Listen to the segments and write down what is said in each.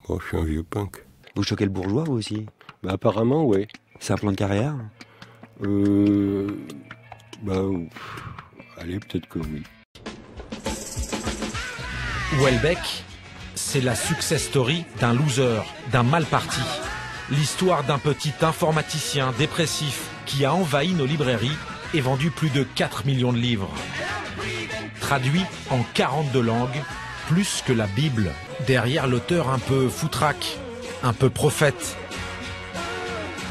Bon, je suis un vieux punk. Vous choquez le bourgeois, vous aussi? Bah, apparemment, ouais. C'est un plan de carrière? Bah, allez, peut-être que oui. Houellebecq, c'est la success story d'un loser, d'un mal parti. L'histoire d'un petit informaticien dépressif qui a envahi nos librairies et vendu plus de 4 millions de livres. Traduit en 42 langues, plus que la Bible. Derrière l'auteur un peu foutraque, un peu prophète.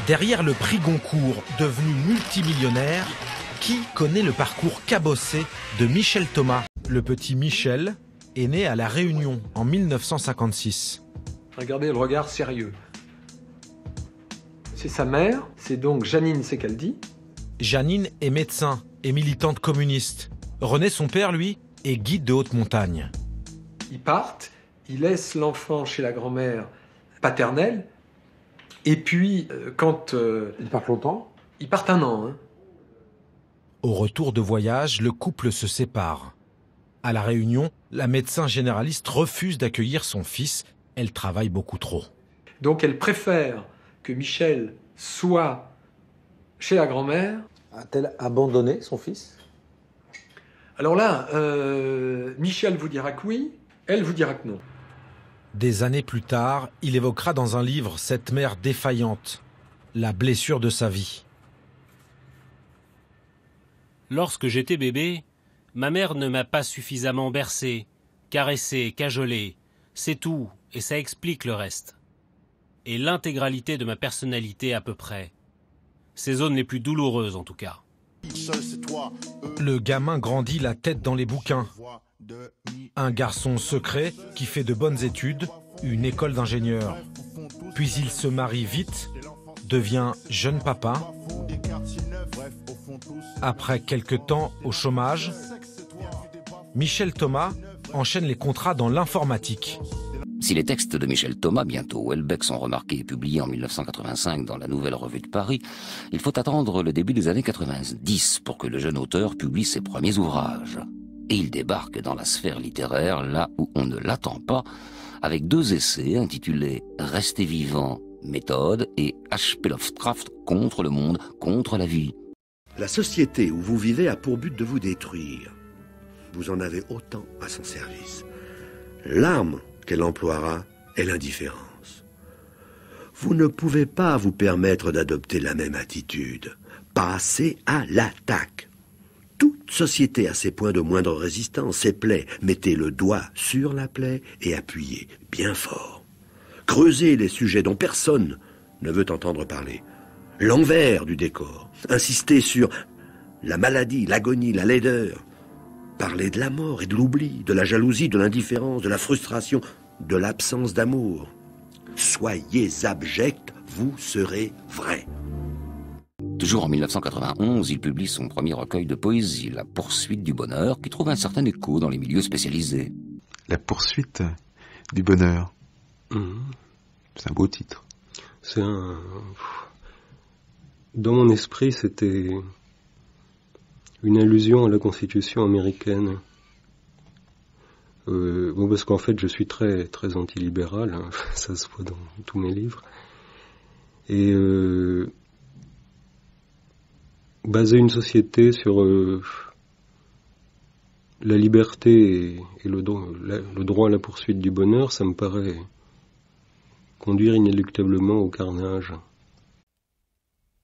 Derrière le prix Goncourt, devenu multimillionnaire, qui connaît le parcours cabossé de Michel Thomas? Le petit Michel est né à La Réunion en 1956. Regardez le regard sérieux. C'est sa mère, c'est donc Janine Secaldi. Janine est médecin et militante communiste. René, son père, lui, est guide de haute montagne. Ils partent, ils laissent l'enfant chez la grand-mère paternelle. Et puis, quand... Ils partent longtemps? Ils partent 1 an. Hein. Au retour de voyage, le couple se sépare. À La Réunion, la médecin généraliste refuse d'accueillir son fils. Elle travaille beaucoup trop. Donc elle préfère que Michel soit chez la grand-mère. A-t-elle abandonné son fils? Alors là, Michel vous dira que oui, elle vous dira que non. Des années plus tard, il évoquera dans un livre cette mère défaillante, la blessure de sa vie. Lorsque j'étais bébé, ma mère ne m'a pas suffisamment bercé, caressé, cajolé. C'est tout, et ça explique le reste. Et l'intégralité de ma personnalité à peu près. Ces zones les plus douloureuses en tout cas. Le gamin grandit la tête dans les bouquins. Un garçon secret qui fait de bonnes études, une école d'ingénieur. Puis il se marie vite, devient jeune papa. Après quelques temps au chômage, Michel Thomas enchaîne les contrats dans l'informatique. Si les textes de Michel Thomas, bientôt Houellebecq, sont remarqués et publiés en 1985 dans la Nouvelle Revue de Paris, il faut attendre le début des années 90 pour que le jeune auteur publie ses premiers ouvrages. Et il débarque dans la sphère littéraire là où on ne l'attend pas, avec 2 essais intitulés « Rester vivant, méthode » et « H.P. Lovecraft contre le monde, contre la vie ». La société où vous vivez a pour but de vous détruire. Vous en avez autant à son service. L'arme qu'elle emploiera est l'indifférence. Vous ne pouvez pas vous permettre d'adopter la même attitude. Passez à l'attaque. Toute société a ses points de moindre résistance, ses plaies. Mettez le doigt sur la plaie et appuyez bien fort. Creusez les sujets dont personne ne veut entendre parler. L'envers du décor. Insistez sur la maladie, l'agonie, la laideur. Parlez de la mort et de l'oubli, de la jalousie, de l'indifférence, de la frustration, de l'absence d'amour. Soyez abject, vous serez vrai. Toujours en 1991, il publie son premier recueil de poésie, La poursuite du bonheur, qui trouve un certain écho dans les milieux spécialisés. La poursuite du bonheur. C'est un beau titre. C'est un... Dans mon esprit, c'était une allusion à la Constitution américaine. Bon, parce qu'en fait, je suis très, très antilibéral, hein, ça se voit dans tous mes livres. Et baser une société sur la liberté et le droit à la poursuite du bonheur, ça me paraît conduire inéluctablement au carnage.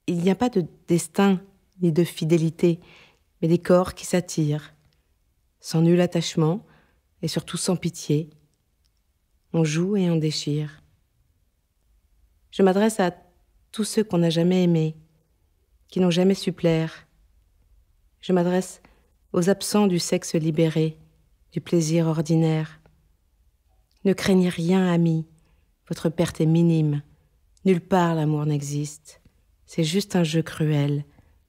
Il n'y a pas de destin ni de fidélité, mais des corps qui s'attirent, sans nul attachement et surtout sans pitié. On joue et on déchire. Je m'adresse à tous ceux qu'on n'a jamais aimés, qui n'ont jamais su plaire. Je m'adresse aux absents du sexe libéré, du plaisir ordinaire. Ne craignez rien, amis, votre perte est minime. Nulle part l'amour n'existe. C'est juste un jeu cruel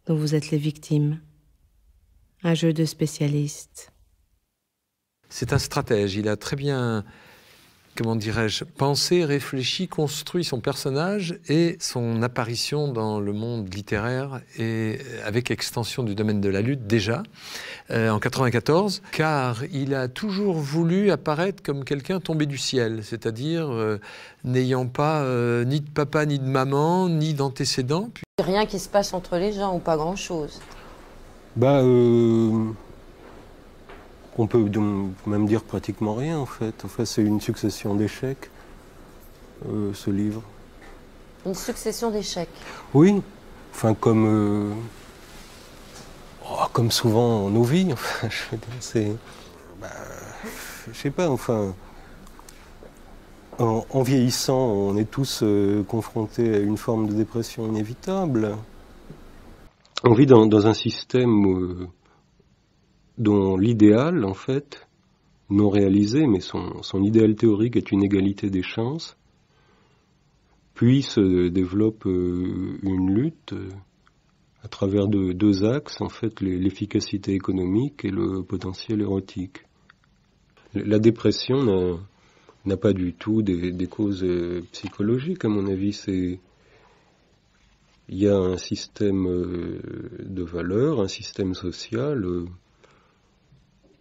dont vous êtes les victimes. Un jeu de spécialistes. C'est un stratège, il a très bien comment dirais-je, pensé, réfléchi, construit son personnage et son apparition dans le monde littéraire, et avec extension du domaine de la lutte déjà, en 94, car il a toujours voulu apparaître comme quelqu'un tombé du ciel, c'est-à-dire n'ayant pas ni de papa ni de maman, ni d'antécédents. Rien qui se passe entre les gens, ou pas grand-chose. On peut même dire pratiquement rien, en fait. Enfin, c'est une succession d'échecs, ce livre. Une succession d'échecs? Oui, enfin, comme souvent dans nos vies, enfin, je veux dire, c'est... je sais pas, enfin... En vieillissant, on est tous confrontés à une forme de dépression inévitable. On vit dans un système dont l'idéal, en fait, non réalisé, mais son idéal théorique est une égalité des chances, puis se développe une lutte à travers deux axes, en fait, l'efficacité économique et le potentiel érotique. La dépression n'a pas du tout des causes psychologiques, à mon avis. Il y a un système de valeurs, un système social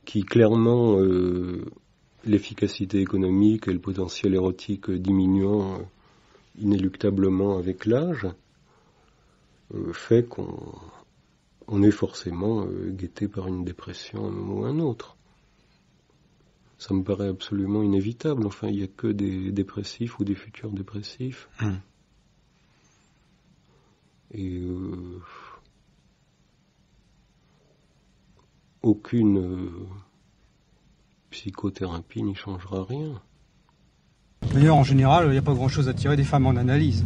qui clairement, l'efficacité économique et le potentiel érotique diminuant inéluctablement avec l'âge, fait qu'on est forcément guetté par une dépression à un moment ou à un autre. Ça me paraît absolument inévitable. Enfin, il n'y a que des dépressifs ou des futurs dépressifs. Et aucune psychothérapie n'y changera rien. D'ailleurs, en général, il n'y a pas grand-chose à tirer des femmes en analyse.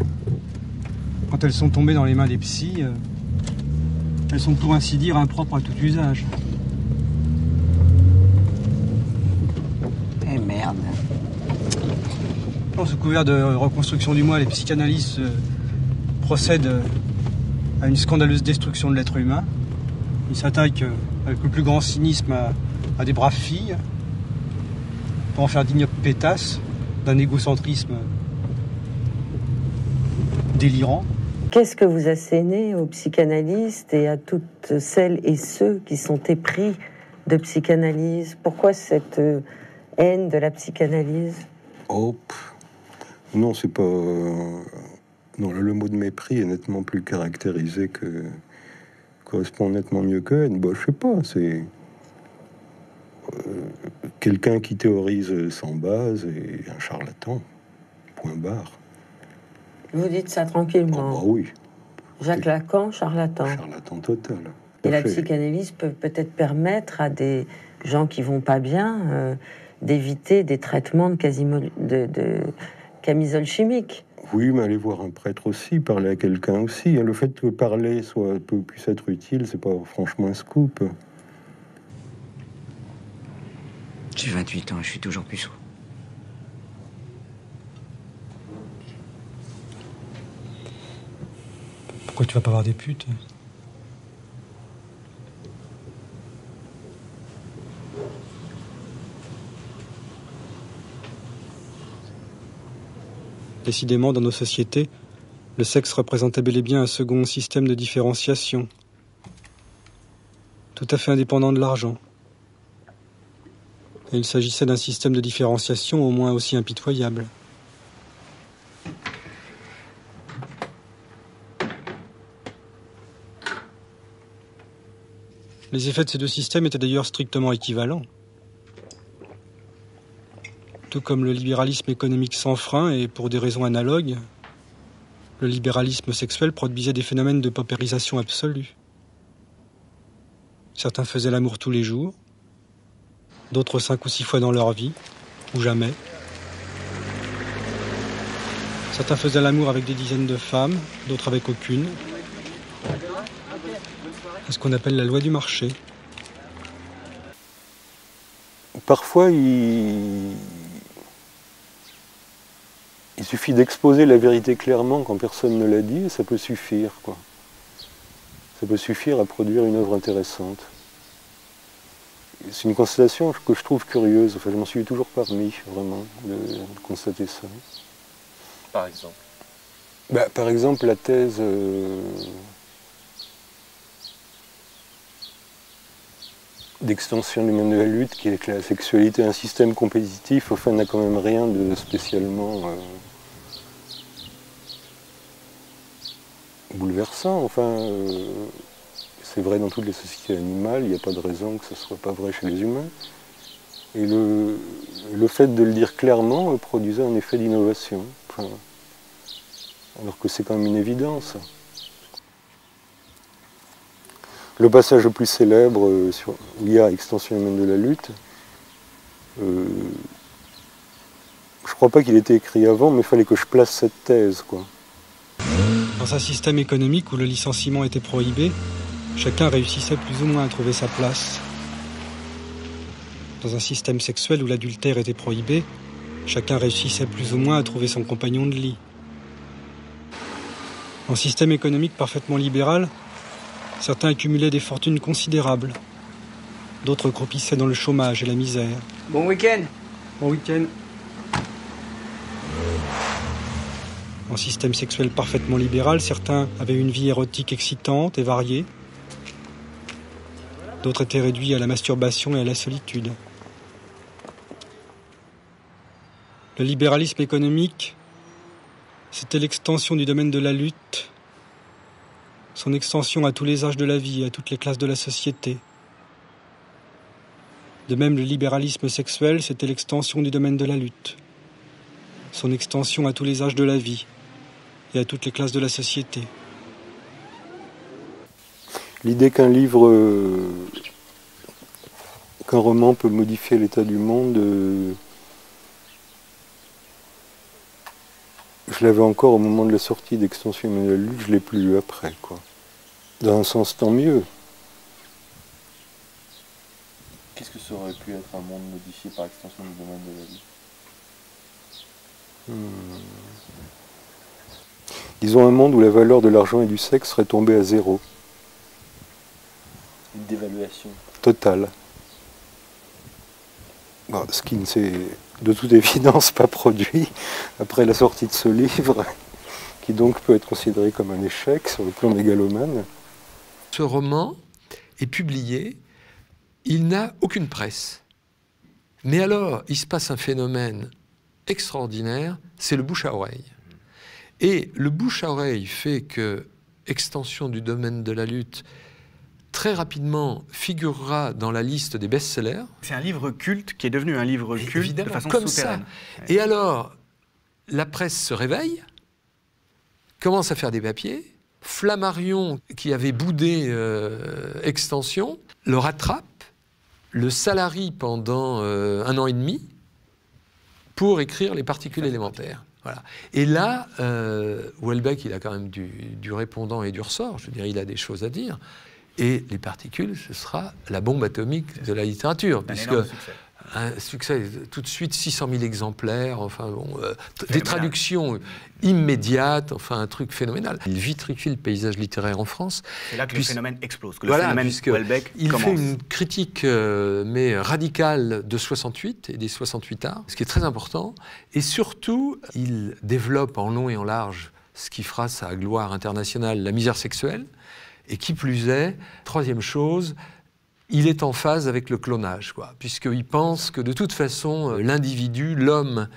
Quand elles sont tombées dans les mains des psys, elles sont pour ainsi dire impropres à tout usage. Eh merde. Sous couvert de reconstruction du moi, les psychanalystes procèdent à une scandaleuse destruction de l'être humain. Ils s'attaquent avec le plus grand cynisme à des braves filles pour en faire d'ignobles pétasses d'un égocentrisme délirant. Qu'est-ce que vous assénez aux psychanalystes et à toutes celles et ceux qui sont épris de psychanalyse? Pourquoi cette haine de la psychanalyse? Non, c'est pas... Non, le mot de mépris est nettement plus caractérisé que... correspond nettement mieux que haine. Je sais pas, c'est... quelqu'un qui théorise sans base et un charlatan. Point barre. Vous dites ça tranquillement. Oui. Jacques Lacan, charlatan. Charlatan total. Et la psychanalyse peut peut-être permettre à des gens qui vont pas bien d'éviter des traitements de camisole chimique. Oui, mais aller voir un prêtre aussi, parler à quelqu'un aussi. Le fait que parler puisse être utile, c'est pas franchement un scoop. J'ai 28 ans et je suis toujours puceau. Pourquoi tu vas pas voir des putes? Décidément, dans nos sociétés, le sexe représentait bel et bien un second système de différenciation, tout à fait indépendant de l'argent. Et il s'agissait d'un système de différenciation au moins aussi impitoyable. Les effets de ces deux systèmes étaient d'ailleurs strictement équivalents. Tout comme le libéralisme économique sans frein et pour des raisons analogues, le libéralisme sexuel produisait des phénomènes de paupérisation absolue. Certains faisaient l'amour tous les jours, d'autres 5 ou 6 fois dans leur vie, ou jamais. Certains faisaient l'amour avec des dizaines de femmes, d'autres avec aucune. C'est ce qu'on appelle la loi du marché. Parfois, il suffit d'exposer la vérité clairement quand personne ne l'a dit, et ça peut suffire, quoi. Ça peut suffire à produire une œuvre intéressante. c'est une constatation que je trouve curieuse. Enfin, je m'en suis toujours pas remis, vraiment, de constater ça. Par exemple par exemple, la thèse d'extension du domaine de la lutte, qui est que la sexualité est un système compétitif, enfin, n'a quand même rien de spécialement bouleversant. Enfin, c'est vrai dans toutes les sociétés animales, il n'y a pas de raison que ce ne soit pas vrai chez les humains. Et le fait de le dire clairement produisait un effet d'innovation. Enfin, alors que c'est quand même une évidence. Le passage le plus célèbre où il y a extension humaine de la lutte, je ne crois pas qu'il ait été écrit avant, mais il fallait que je place cette thèse, quoi. Dans un système économique où le licenciement était prohibé, chacun réussissait plus ou moins à trouver sa place. Dans un système sexuel où l'adultère était prohibé, chacun réussissait plus ou moins à trouver son compagnon de lit. Dans un système économique parfaitement libéral, certains accumulaient des fortunes considérables. D'autres croupissaient dans le chômage et la misère. Bon week-end. Bon week-end. En système sexuel parfaitement libéral, certains avaient une vie érotique excitante et variée. D'autres étaient réduits à la masturbation et à la solitude. Le libéralisme économique, c'était l'extension du domaine de la lutte, son extension à tous les âges de la vie, à toutes les classes de la société. De même, le libéralisme sexuel, c'était l'extension du domaine de la lutte, son extension à tous les âges de la vie et à toutes les classes de la société. L'idée qu'un roman peut modifier l'état du monde, je l'avais encore au moment de la sortie d'Extension humaine de la lutte, je ne l'ai plus lu après, quoi. Dans un sens, tant mieux. Qu'est-ce que ça aurait pu être un monde modifié par extension du domaine de la vie? Disons un monde où la valeur de l'argent et du sexe serait tombée à zéro. Une dévaluation. Totale. Bon, ce qui ne s'est de toute évidence pas produit après la sortie de ce livre, qui donc peut être considéré comme un échec sur le plan mégalomane. Ce roman est publié, il n'a aucune presse. Mais alors, il se passe un phénomène extraordinaire, c'est le bouche à oreille. Et le bouche à oreille fait que Extension du domaine de la lutte très rapidement figurera dans la liste des best-sellers. C'est un livre culte qui est devenu un livre culte évidemment, de façon comme souterraine. Ça. Et alors, la presse se réveille, commence à faire des papiers. Flammarion, qui avait boudé Extension, le rattrape, le salarie pendant 1 an et demi pour écrire les particules élémentaires. Voilà. Et là, Houellebecq, il a quand même du répondant et du ressort. Je veux dire, il a des choses à dire. Et les particules, ce sera la bombe atomique de la littérature. Puisque un succès, tout de suite, 600 000 exemplaires, enfin, bon, des traductions immédiates, enfin, un truc phénoménal. Il vitrifie le paysage littéraire en France. C'est là que le phénomène explose, que le voilà, phénomène Houellebecq il commence. fait une critique, mais radicale, de 68 et des 68 arts, ce qui est très important. Et surtout, il développe en long et en large ce qui fera sa gloire internationale, la misère sexuelle. Et qui plus est, troisième chose, il est en phase avec le clonage, quoi, puisqu'il pense que de toute façon, l'individu, l'homme,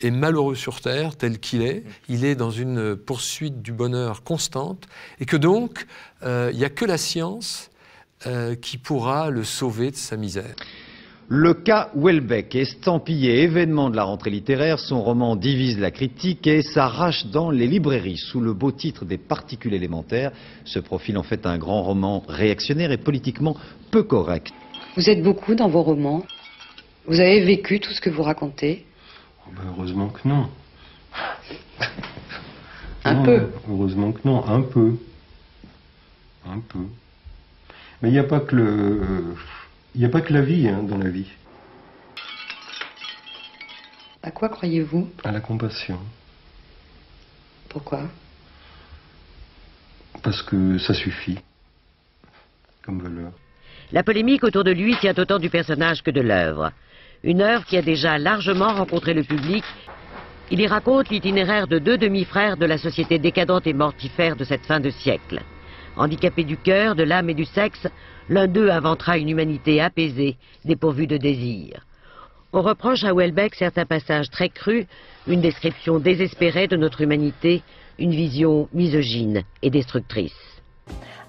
est malheureux sur Terre tel qu'il est. Il est dans une poursuite du bonheur constante, et que donc, il n'y a que la science qui pourra le sauver de sa misère. Le cas Houellebecq, estampillé événement de la rentrée littéraire, son roman divise la critique et s'arrache dans les librairies sous le beau titre des particules élémentaires. Ce profil en fait un grand roman réactionnaire et politiquement peu correct. Vous êtes beaucoup dans vos romans. Vous avez vécu tout ce que vous racontez. Oh ben heureusement que non. Un peu. Heureusement que non, un peu. Un peu. Mais il n'y a pas que il n'y a pas que la vie, hein, dans la vie. À quoi croyez-vous? À la compassion. Pourquoi? Parce que ça suffit, comme valeur. La polémique autour de lui tient autant du personnage que de l'œuvre. Une œuvre qui a déjà largement rencontré le public. Il y raconte l'itinéraire de deux demi-frères de la société décadente et mortifère de cette fin de siècle. Handicapé du cœur, de l'âme et du sexe, l'un d'eux inventera une humanité apaisée, dépourvue de désir. On reproche à Houellebecq certains passages très crus, une description désespérée de notre humanité, une vision misogyne et destructrice.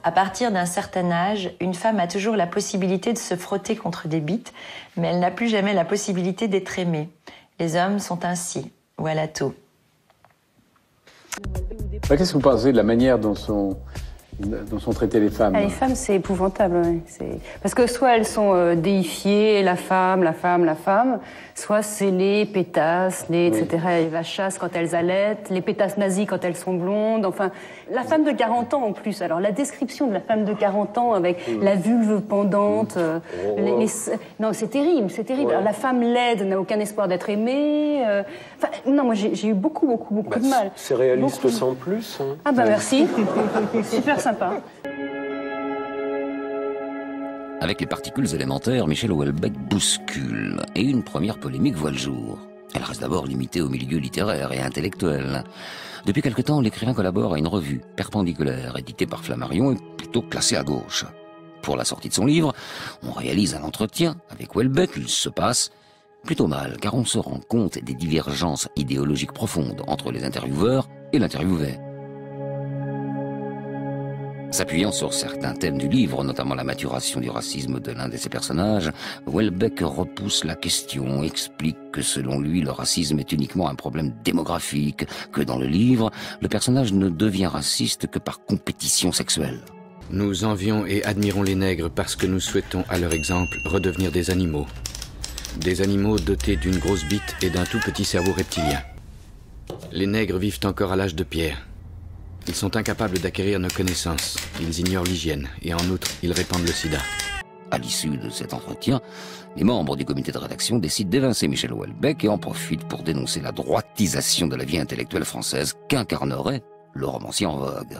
À partir d'un certain âge, une femme a toujours la possibilité de se frotter contre des bites, mais elle n'a plus jamais la possibilité d'être aimée. Les hommes sont ainsi. Voilà tout. Qu'est-ce que vous pensez de la manière dont sont traitées les femmes? Les femmes, c'est épouvantable. Ouais. Parce que soit elles sont déifiées, la femme, soit c'est les pétasses, etc., les vachasses quand elles allaitent, les pétasses nazies quand elles sont blondes, enfin, la femme de 40 ans en plus. Alors, la description de la femme de 40 ans avec la vulve pendante, non, c'est terrible, c'est terrible. Alors, la femme laide n'a aucun espoir d'être aimée. Non, moi, j'ai eu beaucoup de mal. C'est réaliste sans plus. Hein. Ah bah merci, super sympa. Avec les particules élémentaires, Michel Houellebecq bouscule et une première polémique voit le jour. Elle reste d'abord limitée au milieu littéraire et intellectuel. Depuis quelque temps, l'écrivain collabore à une revue perpendiculaire, éditée par Flammarion et plutôt classée à gauche. Pour la sortie de son livre, on réalise un entretien avec Houellebecq. Il se passe plutôt mal, car on se rend compte des divergences idéologiques profondes entre les intervieweurs et l'interviewé. S'appuyant sur certains thèmes du livre, notamment la maturation du racisme de l'un de ses personnages, Houellebecq repousse la question, explique que selon lui, le racisme est uniquement un problème démographique, que dans le livre, le personnage ne devient raciste que par compétition sexuelle. Nous envions et admirons les nègres parce que nous souhaitons, à leur exemple, redevenir des animaux. Des animaux dotés d'une grosse bite et d'un tout petit cerveau reptilien. Les nègres vivent encore à l'âge de pierre. Ils sont incapables d'acquérir nos connaissances. Ils ignorent l'hygiène et en outre, ils répandent le sida. À l'issue de cet entretien, les membres du comité de rédaction décident d'évincer Michel Houellebecq et en profitent pour dénoncer la droitisation de la vie intellectuelle française qu'incarnerait le romancier en vogue.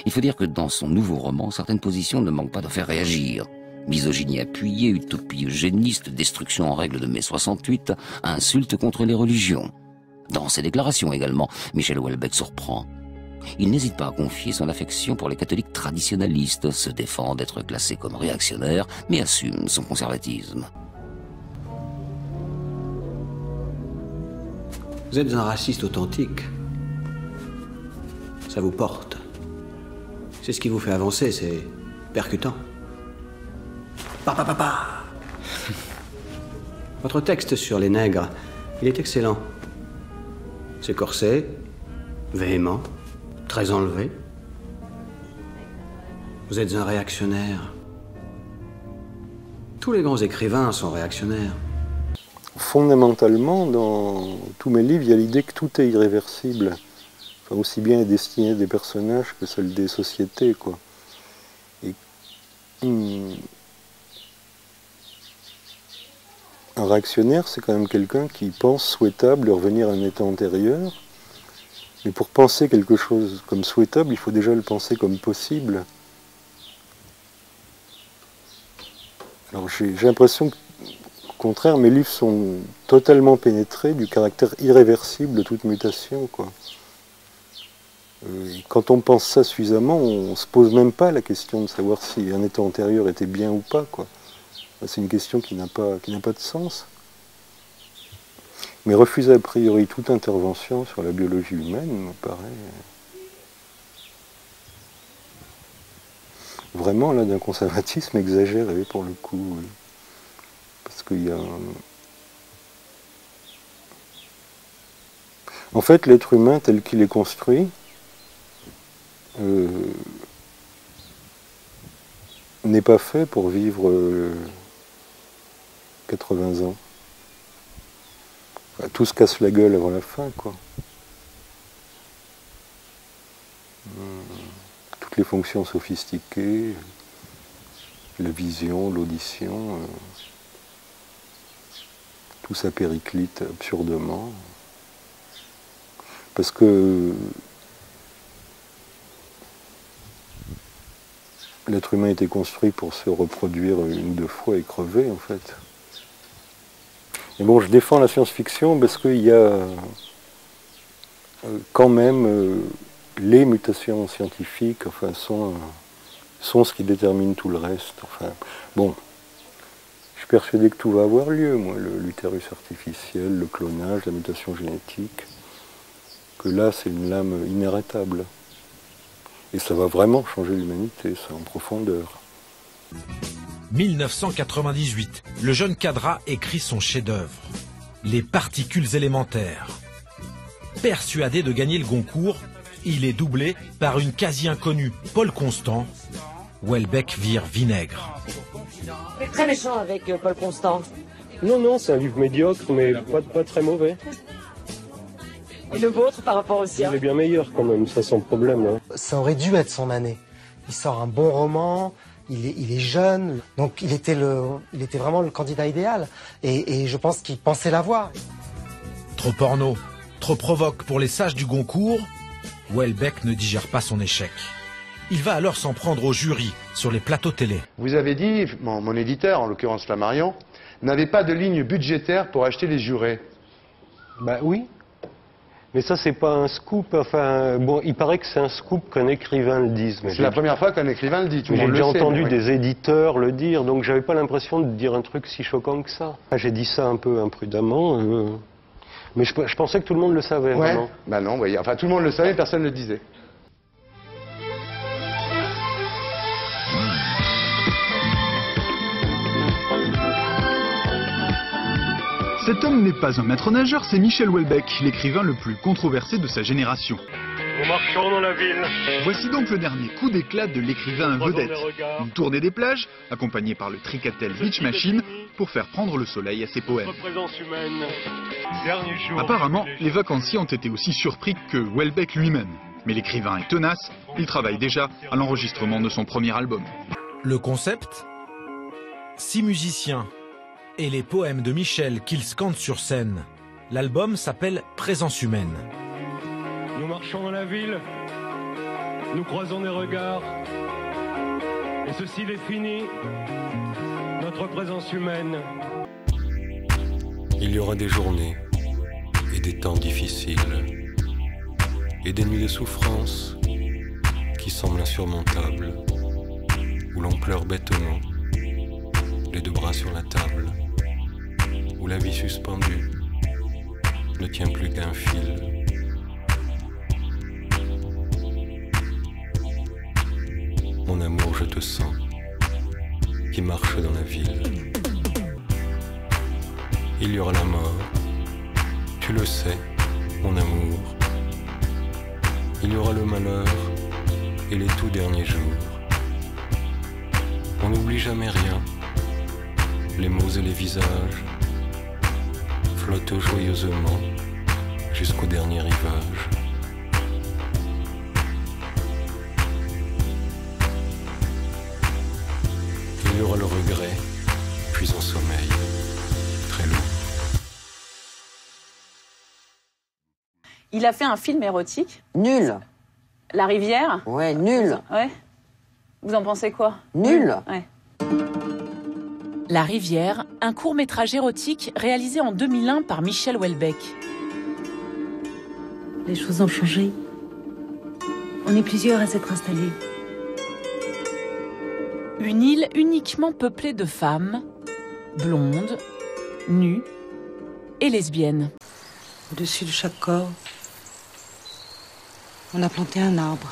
Il faut dire que dans son nouveau roman, certaines positions ne manquent pas de faire réagir. Misogynie appuyée, utopie eugéniste, destruction en règle de mai 68, insulte contre les religions. Dans ses déclarations également, Michel Houellebecq surprend. Il n'hésite pas à confier son affection pour les catholiques traditionnalistes, se défend d'être classé comme réactionnaire, mais assume son conservatisme. Vous êtes un raciste authentique. Ça vous porte. C'est ce qui vous fait avancer, c'est percutant. Papa. Votre texte sur les nègres, il est excellent. C'est corsé, véhément, très enlevé. Vous êtes un réactionnaire. Tous les grands écrivains sont réactionnaires. Fondamentalement, dans tous mes livres, il y a l'idée que tout est irréversible. Enfin, aussi bien les destinées des personnages que celles des sociétés, quoi. Et, un réactionnaire, c'est quand même quelqu'un qui pense souhaitable de revenir à un état antérieur. Mais pour penser quelque chose comme souhaitable, il faut déjà le penser comme possible. Alors j'ai l'impression qu'au contraire, mes livres sont totalement pénétrés du caractère irréversible de toute mutation, quoi. Quand on pense ça suffisamment, on ne se pose même pas la question de savoir si un état antérieur était bien ou pas, quoi. C'est une question qui n'a pas de sens. Mais refuser a priori toute intervention sur la biologie humaine me paraît vraiment là d'un conservatisme exagéré pour le coup. Parce qu'il y a... En fait, l'être humain tel qu'il est construit n'est pas fait pour vivre 80 ans. Tout se casse la gueule avant la fin, quoi. Toutes les fonctions sophistiquées, la vision, l'audition, tout ça périclite absurdement. Parce que l'être humain a été construit pour se reproduire une ou deux fois et crever, en fait. Et bon, je défends la science-fiction parce qu'il y a quand même les mutations scientifiques, enfin, sont ce qui détermine tout le reste. Enfin, bon, je suis persuadé que tout va avoir lieu, moi, l'utérus artificiel, le clonage, la mutation génétique, que là, c'est une lame inarrêtable. Et ça va vraiment changer l'humanité, ça, en profondeur. 1998, le jeune Cadra écrit son chef-d'œuvre, Les particules élémentaires. Persuadé de gagner le Goncourt, il est doublé par une quasi-inconnue, Paul Constant. Houellebecq vire vinaigre. C'est très méchant avec Paul Constant. Non, c'est un livre médiocre, mais pas très mauvais. Et le vôtre par rapport au sien? Il est bien meilleur quand même, ça sans problème. Hein. Ça aurait dû être son année. Il sort un bon roman, il est jeune, donc il était vraiment le candidat idéal. Et je pense qu'il pensait l'avoir. Trop porno, trop provoque pour les sages du Goncourt, Houellebecq ne digère pas son échec. Il va alors s'en prendre au jury sur les plateaux télé. Vous avez dit, mon éditeur, en l'occurrence Flammarion, n'avait pas de ligne budgétaire pour acheter les jurés. Bah oui. Mais ça, c'est pas un scoop. Enfin, bon, il paraît que c'est un scoop qu'un écrivain le dise. C'est la première fois qu'un écrivain le dit. J'ai déjà entendu des éditeurs le dire, donc j'avais pas l'impression de dire un truc si choquant que ça. J'ai dit ça un peu imprudemment, mais je pensais que tout le monde le savait. Ouais. Vraiment. Bah non, voyez. Enfin, tout le monde le savait, personne ne le disait. Cet homme n'est pas un maître nageur, c'est Michel Houellebecq, l'écrivain le plus controversé de sa génération. Nous marchons dans la ville. Voici donc le dernier coup d'éclat de l'écrivain vedette. Une tournée des plages, accompagnée par le Tricatel Beach Machine, pour faire prendre le soleil à ses poèmes. Apparemment, les vacanciers ont été aussi surpris que Houellebecq lui-même. Mais l'écrivain est tenace, il travaille déjà à l'enregistrement de son premier album. Le concept ? 6 musiciens et les poèmes de Michel qu'il scande sur scène. L'album s'appelle Présence humaine. Nous marchons dans la ville, nous croisons des regards, et ceci définit notre présence humaine. Il y aura des journées et des temps difficiles, et des nuits de souffrance qui semblent insurmontables, où l'on pleure bêtement, les deux bras sur la table, où la vie suspendue ne tient plus qu'un fil. Mon amour, je te sens, qui marche dans la ville. Il y aura la mort, tu le sais, mon amour. Il y aura le malheur et les tout derniers jours. On n'oublie jamais rien, les mots et les visages flottent joyeusement jusqu'au dernier rivage. Il y aura le regret, puis un sommeil très lourd. Il a fait un film érotique. Nul. La rivière. Ouais, nul. Ouais. Vous en pensez quoi? Nul. Ouais. La rivière, un court-métrage érotique réalisé en 2001 par Michel Houellebecq. Les choses ont changé. On est plusieurs à s'être installés. Une île uniquement peuplée de femmes, blondes, nues et lesbiennes. Au-dessus de chaque corps, on a planté un arbre.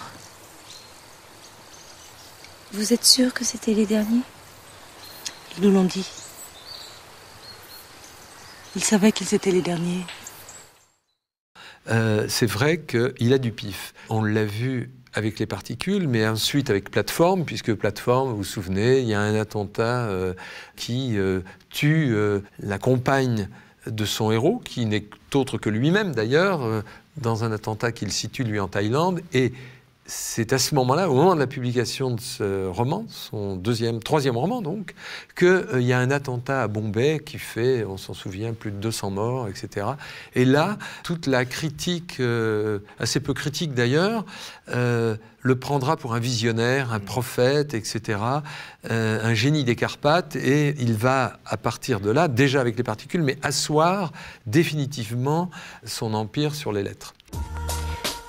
Vous êtes sûr que c'était les derniers? Ils nous l'ont dit. Ils savaient qu'ils étaient les derniers. C'est vrai qu'il a du pif. On l'a vu avec les particules, mais ensuite avec Plateforme, puisque Plateforme, vous vous souvenez, il y a un attentat qui tue la compagne de son héros, qui n'est autre que lui-même d'ailleurs, dans un attentat qu'il situe lui en Thaïlande, et c'est à ce moment-là, au moment de la publication de ce roman, son troisième roman donc, qu'il y a un attentat à Bombay qui fait, on s'en souvient, plus de 200 morts, etc. Et là, toute la critique, assez peu critique d'ailleurs, le prendra pour un visionnaire, un prophète, etc., un génie des Carpates, et il va, à partir de là, déjà avec les particules, mais asseoir définitivement son empire sur les lettres.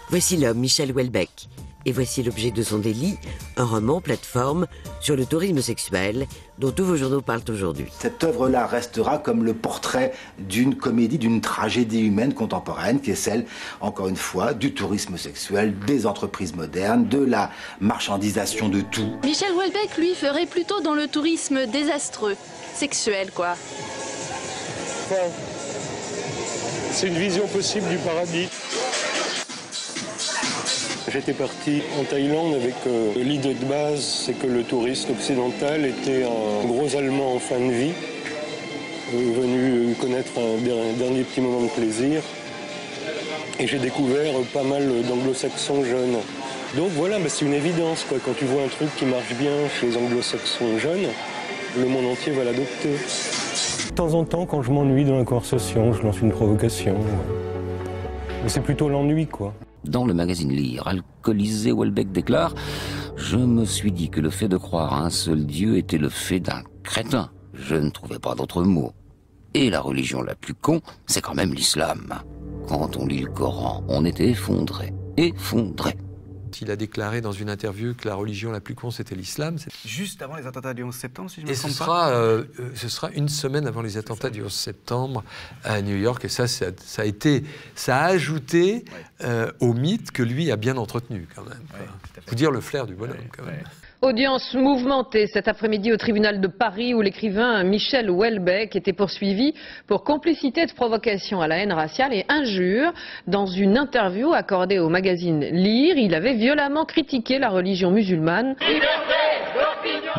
Voici l'homme, Michel Houellebecq. Et voici l'objet de son délit, un roman plateforme sur le tourisme sexuel dont tous vos journaux parlent aujourd'hui. Cette œuvre-là restera comme le portrait d'une comédie, d'une tragédie humaine contemporaine qui est celle, encore une fois, du tourisme sexuel, des entreprises modernes, de la marchandisation de tout. Michel Houellebecq, lui, ferait plutôt dans le tourisme désastreux, sexuel, quoi. Enfin, c'est une vision possible du paradis. J'étais parti en Thaïlande avec l'idée de base, c'est que le touriste occidental était un gros Allemand en fin de vie, venu connaître un dernier petit moment de plaisir. Et j'ai découvert pas mal d'anglo-saxons jeunes. Donc voilà, c'est une évidence, quoi. Quand tu vois un truc qui marche bien chez les anglo-saxons jeunes, le monde entier va l'adopter. De temps en temps, quand je m'ennuie dans la conversation, je lance une provocation. Mais c'est plutôt l'ennui, quoi. Dans le magazine Lire, alcoolisé, Houellebecq déclare « Je me suis dit que le fait de croire à un seul Dieu était le fait d'un crétin. Je ne trouvais pas d'autre mot. Et la religion la plus con, c'est quand même l'islam. Quand on lit le Coran, on était effondré. Effondré. » Il a déclaré dans une interview que la religion la plus con, c'était l'islam. Juste avant les attentats du 11 septembre, si je me trompe pas. Et ce sera une semaine avant les attentats du 11 septembre à New York. Et ça a ajouté au mythe que lui a bien entretenu, quand même. Faut dire le flair du bonhomme, quand même. Audience mouvementée cet après-midi au tribunal de Paris où l'écrivain Michel Houellebecq était poursuivi pour complicité de provocation à la haine raciale et injure. Dans une interview accordée au magazine Lire, il avait violemment critiqué la religion musulmane.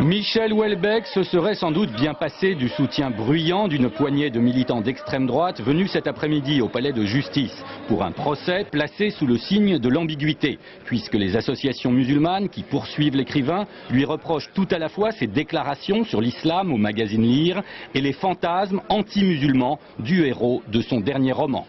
Michel Houellebecq se serait sans doute bien passé du soutien bruyant d'une poignée de militants d'extrême droite venus cet après-midi au palais de justice pour un procès placé sous le signe de l'ambiguïté, puisque les associations musulmanes qui poursuivent l'écrivain lui reprochent tout à la fois ses déclarations sur l'islam au magazine Lire et les fantasmes anti-musulmans du héros de son dernier roman.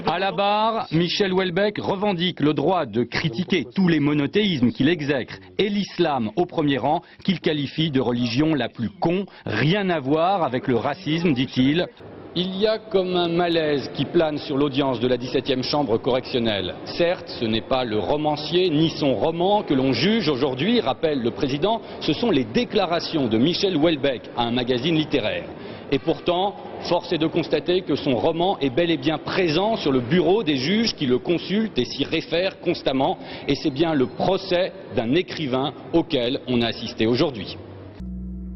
À la barre, Michel Houellebecq revendique le droit de critiquer tous les monothéismes qu'il exècre et l'islam au premier rang qu'il qualifie de religion la plus con, rien à voir avec le racisme, dit-il. Il y a comme un malaise qui plane sur l'audience de la 17e chambre correctionnelle. Certes, ce n'est pas le romancier ni son roman que l'on juge aujourd'hui, rappelle le président, ce sont les déclarations de Michel Houellebecq à un magazine littéraire. Et pourtant, force est de constater que son roman est bel et bien présent sur le bureau des juges qui le consultent et s'y réfèrent constamment. Et c'est bien le procès d'un écrivain auquel on a assisté aujourd'hui.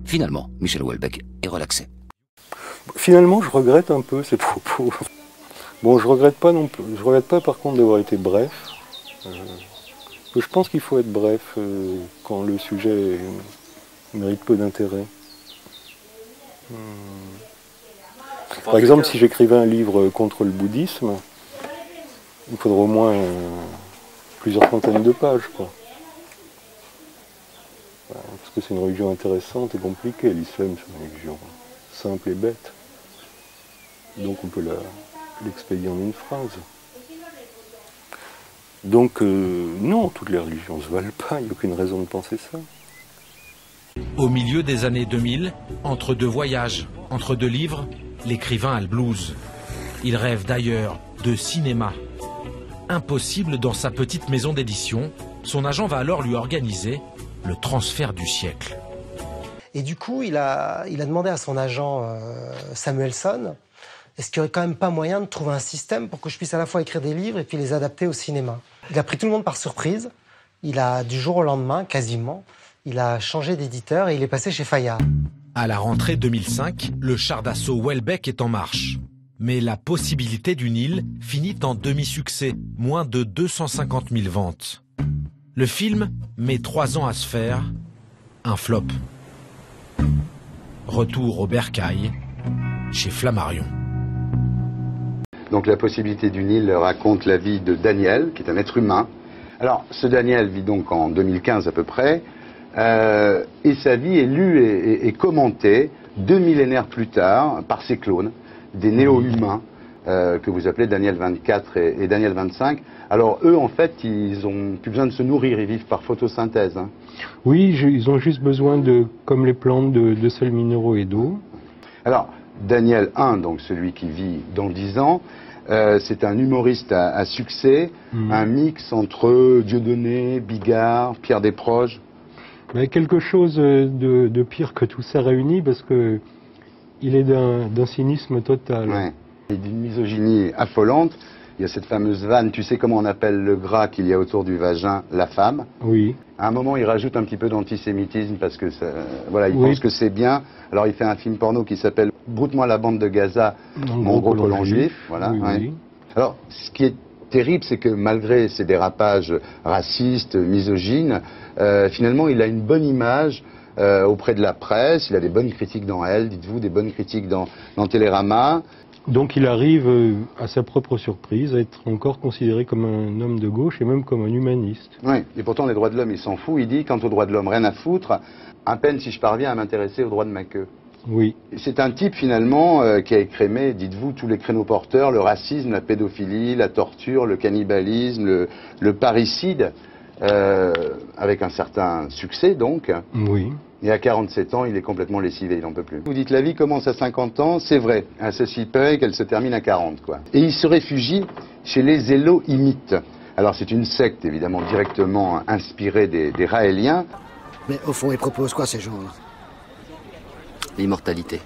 Finalement, Michel Houellebecq est relaxé. Finalement, je regrette un peu ces propos. Bon, je regrette pas non plus. Je regrette pas par contre d'avoir été bref. Je pense qu'il faut être bref quand le sujet mérite peu d'intérêt. Par exemple, si j'écrivais un livre contre le bouddhisme, il faudrait au moins plusieurs centaines de pages, quoi. Parce que c'est une religion intéressante et compliquée. L'islam, c'est une religion simple et bête. Donc on peut l'expédier en une phrase. Donc non, toutes les religions ne se valent pas, il n'y a aucune raison de penser ça. Au milieu des années 2000, entre deux voyages, entre deux livres, l'écrivain a le blues. Il rêve d'ailleurs de cinéma. Impossible dans sa petite maison d'édition, son agent va alors lui organiser le transfert du siècle. Et du coup, il a demandé à son agent Samuelson, est-ce qu'il n'y aurait quand même pas moyen de trouver un système pour que je puisse à la fois écrire des livres et puis les adapter au cinéma. Il a pris tout le monde par surprise. Il a, du jour au lendemain, quasiment, il a changé d'éditeur et il est passé chez Fayard. À la rentrée 2005, le char d'assaut Houellebecq est en marche. Mais la possibilité du Nil finit en demi-succès, moins de 250 000 ventes. Le film met 3 ans à se faire, un flop. Retour au bercail, chez Flammarion. Donc la possibilité du Nil raconte la vie de Daniel, qui est un être humain, Alors, ce Daniel vit donc en 2015 à peu près, et sa vie est lue et commentée 2 millénaires plus tard par ses clones, des néo-humains, que vous appelez Daniel 24 et Daniel 25. Alors eux, en fait, ils ont plus besoin de se nourrir, ils vivent par photosynthèse. Hein. Oui, ils ont juste besoin comme les plantes, de sels minéraux et d'eau. Alors, Daniel 1, donc celui qui vit dans 10 ans, c'est un humoriste à succès, un mix entre Dieudonné, Bigard, Pierre Desproges. Mais quelque chose de pire que tout ça réuni, parce que il est d'un cynisme total. Ouais. Et d'une misogynie affolante. Il y a cette fameuse vanne, tu sais comment on appelle le gras qu'il y a autour du vagin, la femme. Oui. À un moment, il rajoute un petit peu d'antisémitisme parce que voilà, il pense que c'est bien. Alors, il fait un film porno qui s'appelle Broute-moi la bande de Gaza, mon gros colon juif. Voilà. Oui, ouais. oui. Alors, ce qui est terrible, c'est que malgré ses dérapages racistes, misogynes, finalement, il a une bonne image auprès de la presse. Il a des bonnes critiques dans Elle, dites-vous, des bonnes critiques dans Télérama. Donc il arrive, à sa propre surprise, à être encore considéré comme un homme de gauche et même comme un humaniste. Oui, et pourtant les droits de l'homme, il s'en fout. Il dit, quant aux droits de l'homme, rien à foutre, à peine si je parviens à m'intéresser aux droits de ma queue. Oui. C'est un type finalement qui a écrémé, dites-vous, tous les créneaux porteurs, le racisme, la pédophilie, la torture, le cannibalisme, le parricide, avec un certain succès donc. Oui. Et à 47 ans, il est complètement lessivé, il n'en peut plus. Vous dites la vie commence à 50 ans, c'est vrai. Ceci paye qu'elle se termine à 40, quoi. Et il se réfugie chez les Élohimites. Alors c'est une secte, évidemment, directement inspirée des Raéliens. Mais au fond, ils proposent quoi, ces gens-là? L'immortalité.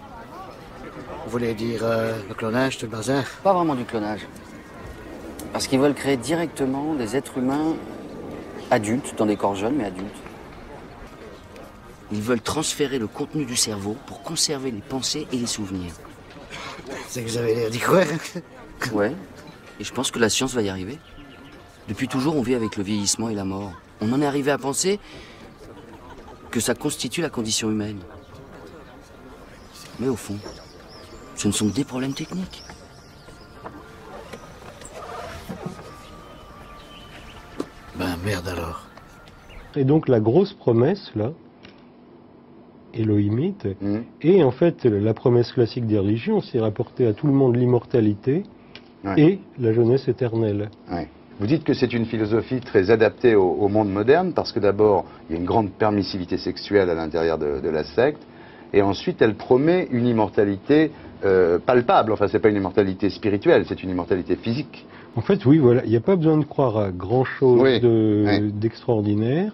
Vous voulez dire le clonage, tout le bazar? Pas vraiment du clonage. Parce qu'ils veulent créer directement des êtres humains adultes, dans des corps jeunes, mais adultes. Ils veulent transférer le contenu du cerveau pour conserver les pensées et les souvenirs. C'est que vous avez l'air d'y croire. Ouais, et je pense que la science va y arriver. Depuis toujours, on vit avec le vieillissement et la mort. On en est arrivé à penser que ça constitue la condition humaine. Mais au fond, ce ne sont que des problèmes techniques. Ben merde alors. Et donc la grosse promesse, là, Élohimite, et en fait la promesse classique des religions, c'est rapporter à tout le monde l'immortalité et la jeunesse éternelle. Ouais. Vous dites que c'est une philosophie très adaptée au monde moderne, parce que d'abord, il y a une grande permissivité sexuelle à l'intérieur de la secte, et ensuite elle promet une immortalité palpable. Enfin, c'est pas une immortalité spirituelle, c'est une immortalité physique. En fait, oui, voilà, il n'y a pas besoin de croire à grand-chose d'extraordinaire,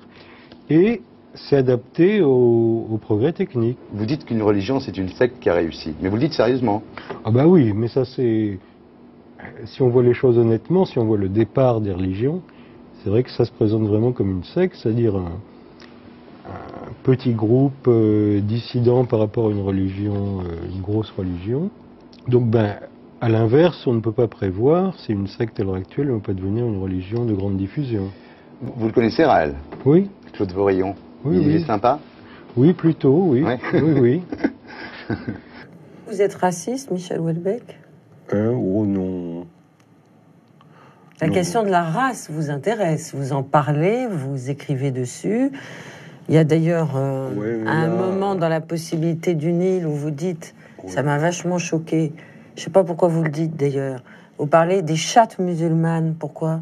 et c'est adapté au progrès technique. Vous dites qu'une religion, c'est une secte qui a réussi, mais vous le dites sérieusement? Ah bah oui, mais ça c'est... Si on voit les choses honnêtement, si on voit le départ des religions, c'est vrai que ça se présente vraiment comme une secte, c'est-à-dire un petit groupe dissident par rapport à une religion, une grosse religion. Donc ben, à l'inverse, on ne peut pas prévoir si une secte à l'heure actuelle ne va pas devenir une religion de grande diffusion. Vous le connaissez, Raël? Oui. Claude Vorillon. Oui, il est sympa? Oui, plutôt, oui. Ouais. Oui. Vous êtes raciste, Michel Houellebecq? Oh non. La question de la race vous intéresse, vous en parlez, vous écrivez dessus. Il y a d'ailleurs un moment dans La possibilité du Nil où vous dites, ça m'a vachement choqué, je ne sais pas pourquoi vous le dites d'ailleurs, vous parlez des chattes musulmanes, pourquoi?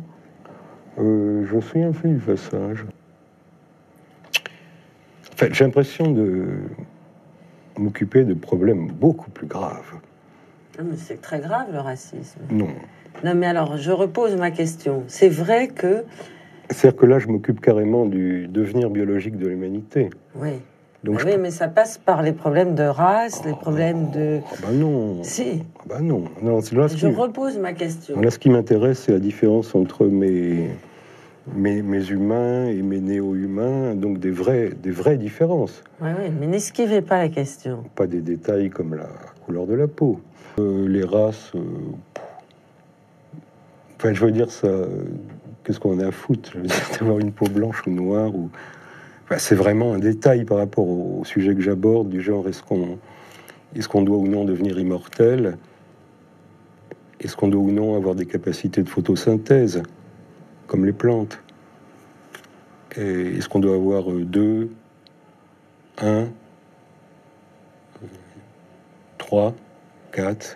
Je me souviens plus du passage. En fait, j'ai l'impression de m'occuper de problèmes beaucoup plus graves. Non, mais c'est très grave le racisme. Non. Non, mais alors, je repose ma question. C'est vrai que... C'est-à-dire que là, je m'occupe carrément du devenir biologique de l'humanité. Oui. Donc oui, mais ça passe par les problèmes de race, les problèmes de... Ah bah non. Si. Ah bah non. Non, là, je repose ma question. Là, ce qui m'intéresse, c'est la différence entre mes humains et mes néo-humains, donc des vraies différences. Oui, mais n'esquivez pas la question. Pas des détails comme la couleur de la peau. Les races... Enfin, je veux dire, ça... Qu'est-ce qu'on a à foutre? Je veux dire, d'avoir une peau blanche ou noire ou... Enfin, c'est vraiment un détail par rapport au sujet que j'aborde, du genre, est-ce qu'on doit ou non devenir immortel? Est-ce qu'on doit ou non avoir des capacités de photosynthèse, comme les plantes? Est-ce qu'on doit avoir 2, 1, 3, 4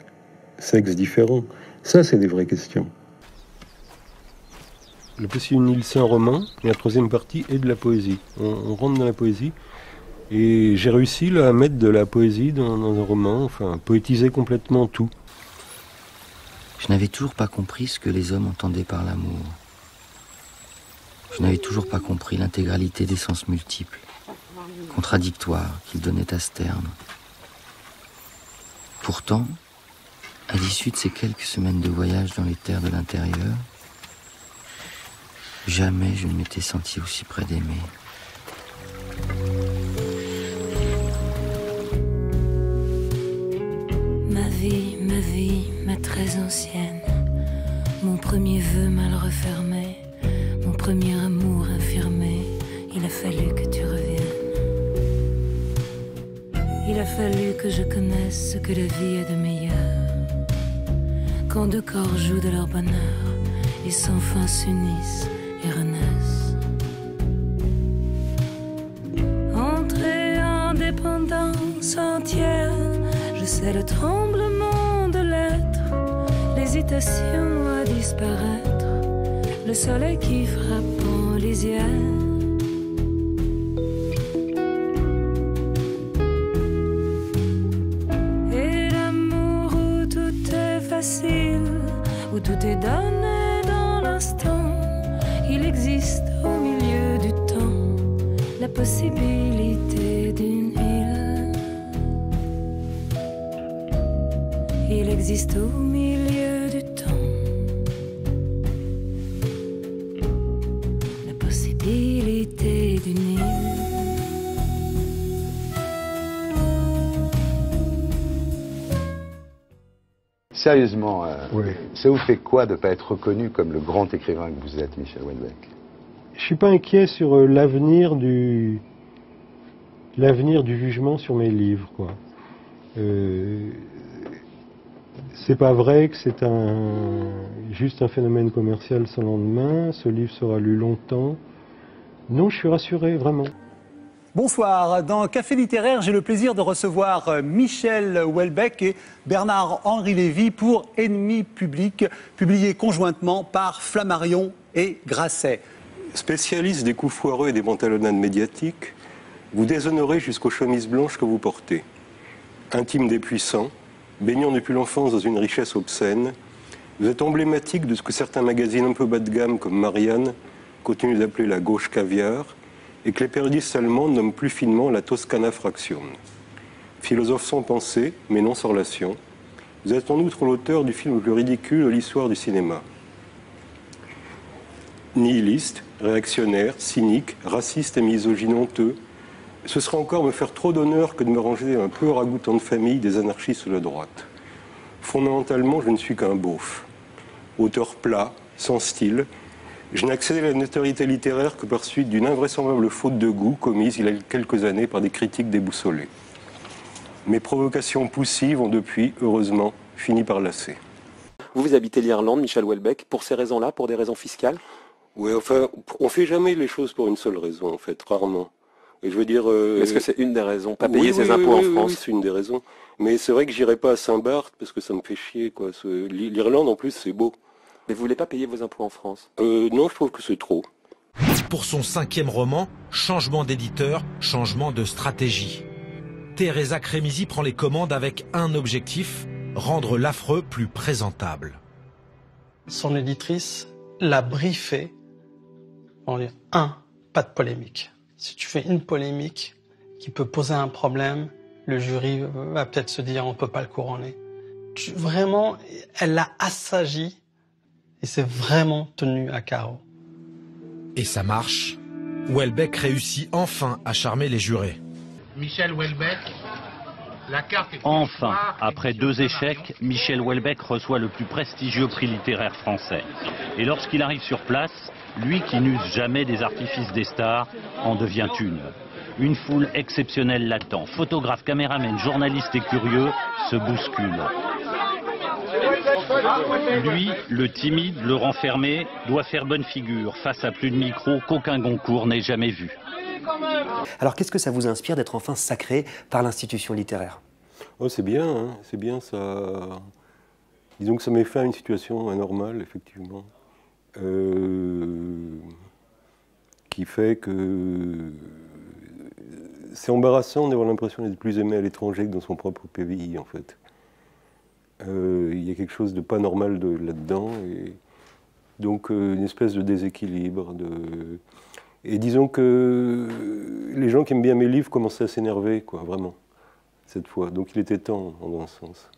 sexes différents? Ça, c'est des vraies questions. Le Plessis d'une île, c'est un roman, et la troisième partie est de la poésie. On rentre dans la poésie, et j'ai réussi là, à mettre de la poésie dans un roman, enfin, poétiser complètement tout. Je n'avais toujours pas compris ce que les hommes entendaient par l'amour. Je n'avais toujours pas compris l'intégralité des sens multiples, contradictoires qu'il donnait à ce terme. Pourtant, à l'issue de ces quelques semaines de voyage dans les terres de l'intérieur, jamais je ne m'étais senti aussi près d'aimer. Ma vie, ma très ancienne, mon premier vœu mal refermé, mon premier amour infirmé, il a fallu que tu reviennes. Il a fallu que je connaisse ce que la vie a de meilleur. Quand deux corps jouent de leur bonheur et sans fin s'unissent et renaissent. Entrer en dépendance entière, je sais le tremblement de l'être, l'hésitation à disparaître, le soleil qui frappe en lisière. Et l'amour où tout est facile, où tout est donné dans l'instant, il existe au milieu du temps la possibilité d'une île. Il existe au milieu du temps la possibilité d'une île. Sérieusement, ça vous fait quoi de ne pas être reconnu comme le grand écrivain que vous êtes, Michel Houellebecq? Je suis pas inquiet sur l'avenir du jugement sur mes livres, quoi. C'est pas vrai que c'est juste un phénomène commercial sans lendemain. Ce livre sera lu longtemps. Non, je suis rassuré, vraiment. Bonsoir, dans Café littéraire, j'ai le plaisir de recevoir Michel Houellebecq et Bernard-Henri Lévy pour Ennemi public, publié conjointement par Flammarion et Grasset. Spécialiste des coups foireux et des pantalonnades médiatiques, vous déshonorez jusqu'aux chemises blanches que vous portez. Intime des puissants, baignant depuis l'enfance dans une richesse obscène, vous êtes emblématique de ce que certains magazines un peu bas de gamme comme Marianne continuent d'appeler la gauche caviar, et que les périodistes allemands nomment plus finement la Toscana Fraction. Philosophe sans pensée, mais non sans relation, vous êtes en outre l'auteur du film le plus ridicule de l'histoire du cinéma. Nihiliste, réactionnaire, cynique, raciste et misogyne honteux, ce serait encore me faire trop d'honneur que de me ranger un peu ragoûtant de famille des anarchistes de droite. Fondamentalement, je ne suis qu'un beauf. Auteur plat, sans style, je n'ai accédé à la notoriété littéraire que par suite d'une invraisemblable faute de goût commise il y a quelques années par des critiques déboussolés. Mes provocations poussives ont depuis, heureusement, fini par lasser. Vous habitez l'Irlande, Michel Houellebecq, pour ces raisons-là, pour des raisons fiscales? Oui, enfin, on ne fait jamais les choses pour une seule raison, en fait, rarement. Et je veux dire... Est-ce que c'est une des raisons? Pas payer ses impôts en France? Oui, c'est une des raisons. Mais c'est vrai que j'irai pas à Saint-Barth parce que ça me fait chier, quoi. L'Irlande, en plus, c'est beau. Mais vous voulez pas payer vos impôts en France? Non, je trouve que c'est trop. Pour son 5e roman, changement d'éditeur, changement de stratégie. Teresa Crémisy prend les commandes avec un objectif, rendre l'affreux plus présentable. Son éditrice l'a briefé pour dire, pas de polémique. Si tu fais une polémique qui peut poser un problème, le jury va peut-être se dire on peut pas le couronner. Vraiment, elle l'a assagi et c'est vraiment tenu à carreau. Et ça marche. Houellebecq réussit enfin à charmer les jurés. Michel Houellebecq, la carte est... Enfin, après 2 échecs, Michel Houellebecq reçoit le plus prestigieux prix littéraire français. Et lorsqu'il arrive sur place, lui qui n'use jamais des artifices des stars en devient une. Une foule exceptionnelle l'attend. Photographes, caméramens, journalistes et curieux se bousculent. Lui, le timide, le renfermé, doit faire bonne figure face à plus de micros qu'aucun Goncourt n'ait jamais vu. Alors qu'est-ce que ça vous inspire d'être enfin sacré par l'institution littéraire? Oh, c'est bien, hein, c'est bien ça. Disons que ça met fin à une situation anormale, effectivement, qui fait que c'est embarrassant d'avoir l'impression d'être plus aimé à l'étranger que dans son propre pays, en fait. Il y a quelque chose de pas normal là-dedans, et donc une espèce de déséquilibre. Et disons que les gens qui aiment bien mes livres commençaient à s'énerver, quoi, vraiment, cette fois. Donc il était temps, dans un sens.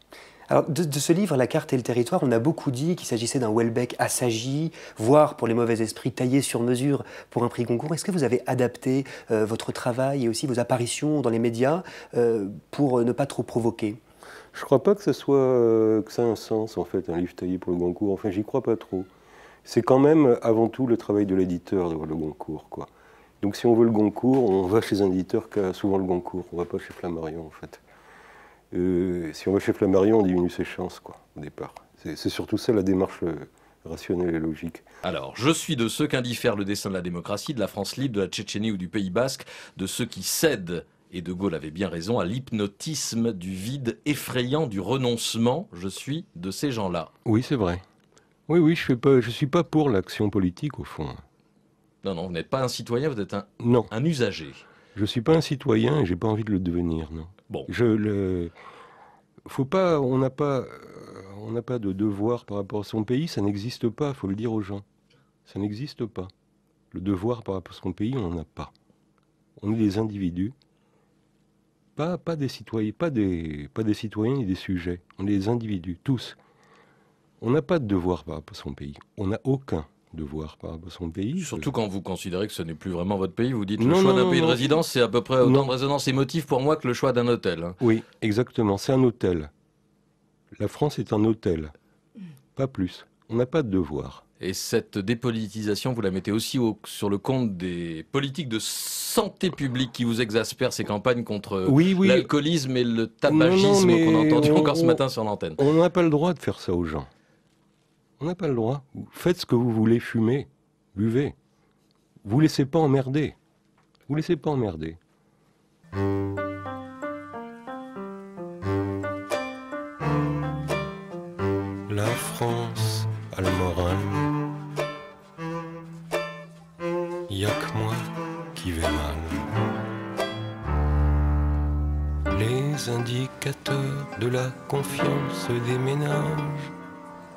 Alors, de ce livre, La carte et le territoire, on a beaucoup dit qu'il s'agissait d'un Houellebecq assagi, voire, pour les mauvais esprits, taillé sur mesure pour un prix Goncourt. Est-ce que vous avez adapté votre travail et aussi vos apparitions dans les médias pour ne pas trop provoquer? Je ne crois pas que ça ait un sens, en fait, un livre taillé pour le Goncourt. Enfin, j'y crois pas trop. C'est quand même, avant tout, le travail de l'éditeur d'avoir le Goncourt, quoi. Donc, si on veut le Goncourt, on va chez un éditeur qui a souvent le Goncourt. On ne va pas chez Flammarion, en fait. Si on va chez Flammarion, on diminue ses chances, quoi, au départ. C'est surtout ça la démarche rationnelle et logique. Alors, je suis de ceux qu'indiffère le destin de la démocratie, de la France libre, de la Tchétchénie ou du Pays Basque, de ceux qui cèdent, et De Gaulle avait bien raison, à l'hypnotisme du vide effrayant du renoncement. Je suis de ces gens-là. Oui, c'est vrai. Oui, je suis pas pour l'action politique, au fond. Non, vous n'êtes pas un citoyen, vous êtes un usager. Je suis pas un citoyen et j'ai pas envie de le devenir, non. Bon. On n'a pas de devoir par rapport à son pays, ça n'existe pas, il faut le dire aux gens. Ça n'existe pas. Le devoir par rapport à son pays, on n'en a pas. On est des individus, pas des citoyens, pas des citoyens ni des sujets. On est des individus, tous. On n'a pas de devoir par rapport à son pays. On n'a aucun devoir par rapport à son pays. Surtout quand vous considérez que ce n'est plus vraiment votre pays. Vous dites le choix d'un pays de résidence, c'est à peu près autant de résonance émotive pour moi que le choix d'un hôtel. Hein. Oui, exactement. C'est un hôtel. La France est un hôtel. Pas plus. On n'a pas de devoir. Et cette dépolitisation, vous la mettez aussi sur le compte des politiques de santé publique qui vous exaspèrent, ces campagnes contre l'alcoolisme et le tabagisme qu'on a entendu encore ce matin sur l'antenne. On n'a pas le droit de faire ça aux gens. On n'a pas le droit. Faites ce que vous voulez, fumez, buvez. Vous laissez pas emmerder. Vous laissez pas emmerder. La France a le moral. Y a que moi qui vais mal. Les indicateurs de la confiance des ménages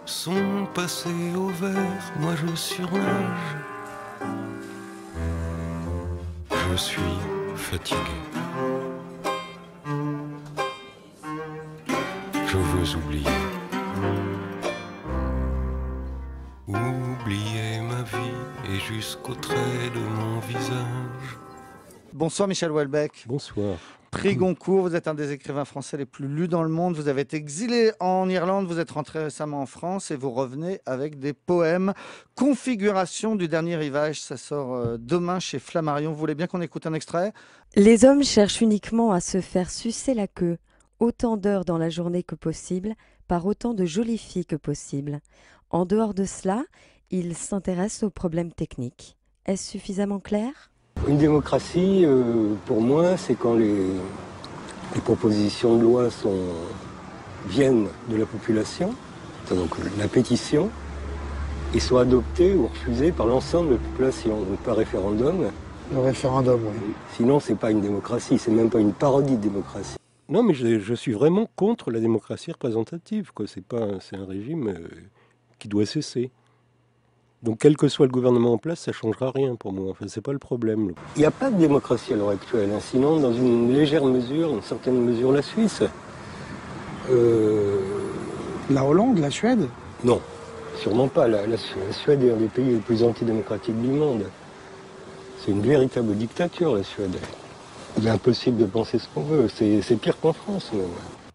sont passés au vert, moi je surnage. Je suis fatigué. Je veux oublier. Oublier ma vie et jusqu'au trait de mon visage. Bonsoir Michel Houellebecq. Bonsoir. Prix Goncourt, vous êtes un des écrivains français les plus lus dans le monde. Vous avez été exilé en Irlande, vous êtes rentré récemment en France et vous revenez avec des poèmes. Configuration du dernier rivage, ça sort demain chez Flammarion. Vous voulez bien qu'on écoute un extrait? Les hommes cherchent uniquement à se faire sucer la queue, autant d'heures dans la journée que possible, par autant de jolies filles que possible. En dehors de cela, ils s'intéressent aux problèmes techniques. Est-ce suffisamment clair ? Une démocratie, pour moi, c'est quand les propositions de loi viennent de la population, donc la pétition, et sont adoptées ou refusées par l'ensemble de la population, donc pas référendum. Le référendum, oui. Sinon, c'est pas une démocratie, c'est même pas une parodie de démocratie. Non, mais je suis vraiment contre la démocratie représentative, quoi. C'est un régime qui doit cesser. Donc, quel que soit le gouvernement en place, ça ne changera rien pour moi. Enfin, c'est pas le problème. Il n'y a pas de démocratie à l'heure actuelle. Hein. Sinon, dans une légère mesure, une certaine mesure, la Suisse. La Hollande, la Suède? Non, sûrement pas. La Suède est un des pays les plus antidémocratiques du monde. C'est une véritable dictature, la Suède. Il est impossible de penser ce qu'on veut. C'est pire qu'en France, même.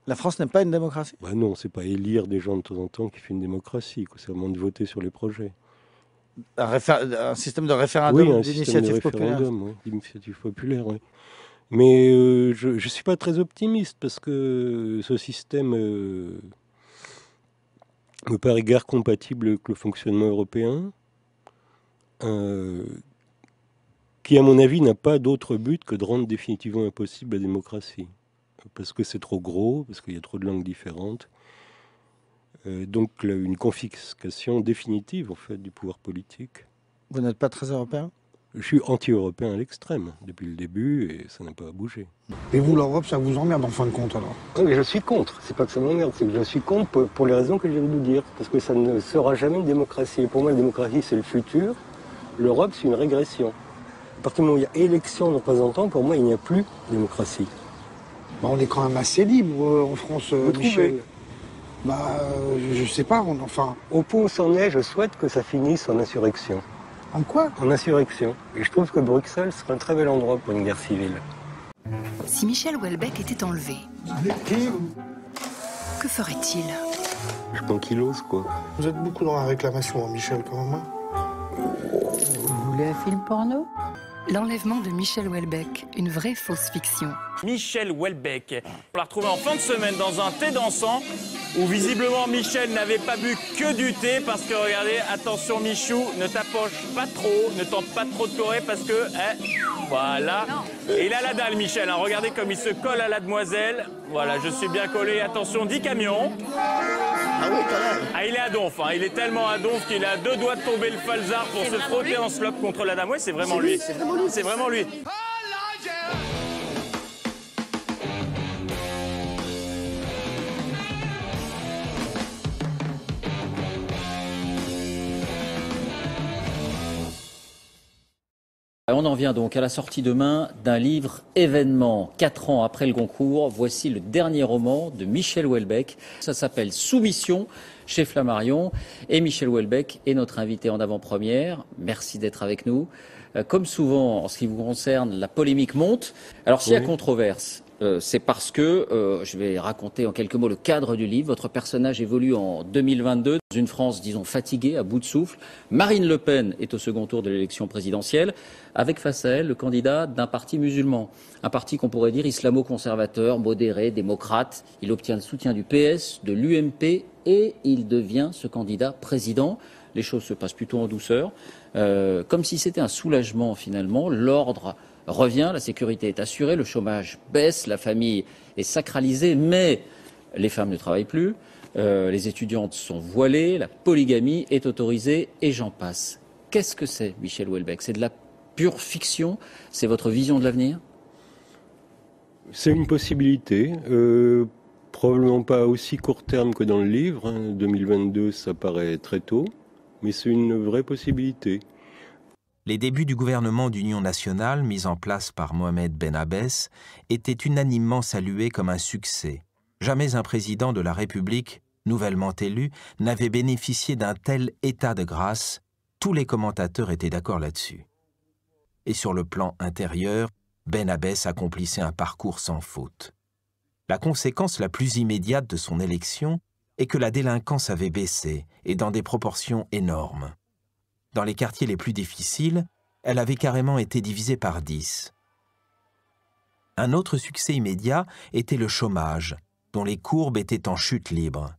La France n'est pas une démocratie? Bah non, c'est pas élire des gens de temps en temps qui fait une démocratie. C'est vraiment de voter sur les projets. Un système de référendum, d'initiative populaire. Oui, d'initiative populaire, oui. Mais je ne suis pas très optimiste parce que ce système me paraît guère compatible avec le fonctionnement européen, qui, à mon avis, n'a pas d'autre but que de rendre définitivement impossible la démocratie. Parce que c'est trop gros, parce qu'il y a trop de langues différentes. Donc une confiscation définitive, en fait, du pouvoir politique. Vous n'êtes pas très européen ? Je suis anti-européen à l'extrême, depuis le début, et ça n'a pas bougé. Et vous, l'Europe, ça vous emmerde en fin de compte, alors ? Non, mais je suis contre. C'est pas que ça m'emmerde, c'est que je suis contre pour les raisons que je viens de vous dire. Parce que ça ne sera jamais une démocratie. Et pour moi, la démocratie, c'est le futur. L'Europe, c'est une régression. À partir du moment où il y a élection de représentants, pour moi, il n'y a plus de démocratie. On est quand même assez libre en France, vous Michel. Trouvez ? Je sais pas, enfin... Au point où c'en est, je souhaite que ça finisse en insurrection. En quoi ? En insurrection. Et je trouve que Bruxelles serait un très bel endroit pour une guerre civile. Si Michel Houellebecq était enlevé, que ferait-il ? Je pense qu'il ose, quoi. Vous êtes beaucoup dans la réclamation, Michel, quand même. Vous voulez un film porno ? L'enlèvement de Michel Houellebecq, une vraie fausse fiction. Michel Houellebecq. On l'a retrouvé en fin de semaine dans un thé dansant où visiblement Michel n'avait pas bu que du thé parce que regardez, attention Michou, ne t'approche pas trop, ne tente pas trop de corée parce que, voilà. Et il a la dalle Michel, hein. Regardez comme il se colle à la demoiselle. Voilà, je suis bien collé, attention, 10 camions. Ah oui, quand même. Ah, il est à donf, hein. Il est tellement à donf qu'il a 2 doigts de tomber le falzar pour se frotter en slop contre la dame. Oui, c'est vraiment lui. C'est vraiment lui. On en vient donc à la sortie demain d'un livre événement. 4 ans après le Goncourt, voici le dernier roman de Michel Houellebecq. Ça s'appelle Soumission chez Flammarion. Et Michel Houellebecq est notre invité en avant-première. Merci d'être avec nous. Comme souvent, en ce qui vous concerne, la polémique monte. Alors s'il y a controverse, c'est parce que, je vais raconter en quelques mots le cadre du livre. Votre personnage évolue en 2022 dans une France, disons, fatiguée, à bout de souffle. Marine Le Pen est au second tour de l'élection présidentielle, avec face à elle le candidat d'un parti musulman. Un parti qu'on pourrait dire islamo-conservateur, modéré, démocrate. Il obtient le soutien du PS, de l'UMP et il devient ce candidat président. Les choses se passent plutôt en douceur, comme si c'était un soulagement finalement. L'ordre revient, la sécurité est assurée, le chômage baisse, la famille est sacralisée, mais les femmes ne travaillent plus, les étudiantes sont voilées, la polygamie est autorisée et j'en passe. Qu'est-ce que c'est, Michel Houellebecq? C'est de la pure fiction? C'est votre vision de l'avenir? C'est une possibilité, probablement pas aussi court terme que dans le livre. 2022, ça paraît très tôt, mais c'est une vraie possibilité. Les débuts du gouvernement d'union nationale, mis en place par Mohamed Ben Abbès, étaient unanimement salués comme un succès. Jamais un président de la République, nouvellement élu, n'avait bénéficié d'un tel état de grâce. Tous les commentateurs étaient d'accord là-dessus. Et sur le plan intérieur, Ben Abbès accomplissait un parcours sans faute. La conséquence la plus immédiate de son élection est que la délinquance avait baissé, et dans des proportions énormes. Dans les quartiers les plus difficiles, elle avait carrément été divisée par 10. Un autre succès immédiat était le chômage, dont les courbes étaient en chute libre.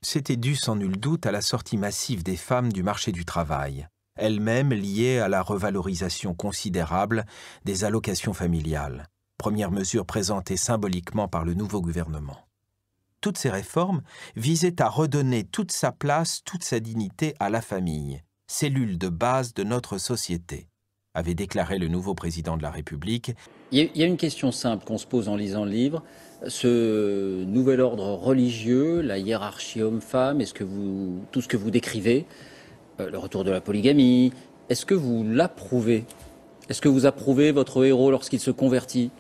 C'était dû sans nul doute à la sortie massive des femmes du marché du travail, elle-même liée à la revalorisation considérable des allocations familiales, première mesure présentée symboliquement par le nouveau gouvernement. Toutes ces réformes visaient à redonner toute sa place, toute sa dignité à la famille, cellule de base de notre société, avait déclaré le nouveau président de la République. Il y a une question simple qu'on se pose en lisant le livre. Ce nouvel ordre religieux, la hiérarchie homme-femme, tout ce que vous décrivez, le retour de la polygamie, est-ce que vous l'approuvez? Est-ce que vous approuvez votre héros lorsqu'il se convertit?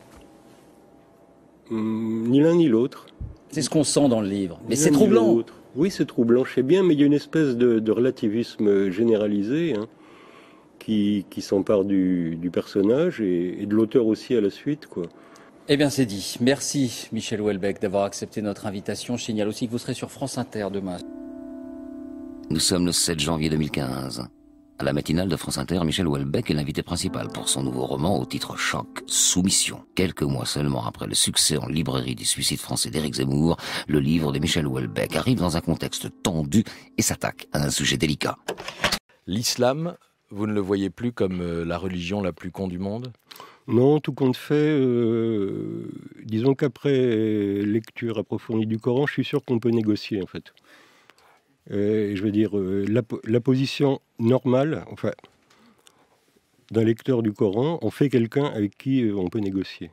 Ni l'un ni l'autre. C'est ce qu'on sent dans le livre. Mais c'est troublant. Oui, c'est troublant, je sais bien, mais il y a une espèce de relativisme généralisé qui s'empare du personnage et de l'auteur aussi à la suite, quoi. Eh bien, c'est dit. Merci, Michel Houellebecq, d'avoir accepté notre invitation. Je signale aussi que vous serez sur France Inter demain. Nous sommes le 7 janvier 2015. À la matinale de France Inter, Michel Houellebecq est l'invité principal pour son nouveau roman au titre choc, Soumission. Quelques mois seulement après le succès en librairie du suicide français d'Éric Zemmour, le livre de Michel Houellebecq arrive dans un contexte tendu et s'attaque à un sujet délicat. L'islam, vous ne le voyez plus comme la religion la plus con du monde ? Non, tout compte fait, disons qu'après lecture approfondie du Coran, je suis sûr qu'on peut négocier en fait. Je veux dire, la position normale, enfin, d'un lecteur du Coran, on fait quelqu'un avec qui on peut négocier.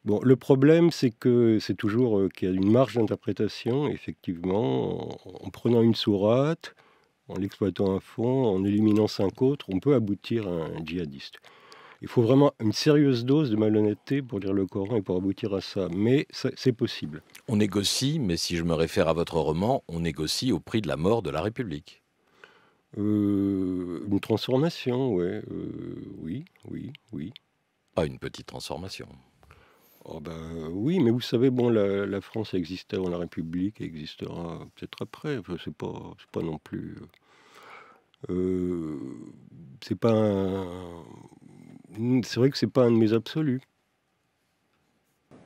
Bon, le problème, c'est que c'est toujours qu'il y a une marge d'interprétation, effectivement, en prenant une sourate, en l'exploitant à fond, en éliminant 5 autres, on peut aboutir à un djihadiste. Il faut vraiment une sérieuse dose de malhonnêteté pour lire le Coran et pour aboutir à ça. Mais c'est possible. On négocie, mais si je me réfère à votre roman, on négocie au prix de la mort de la République. Une transformation, ouais. Oui. Pas une petite transformation. Oh oui, mais vous savez, bon, la France existait avant la République, elle existera peut-être après. Enfin, c'est pas non plus... c'est pas c'est vrai que c'est pas un de mes absolus.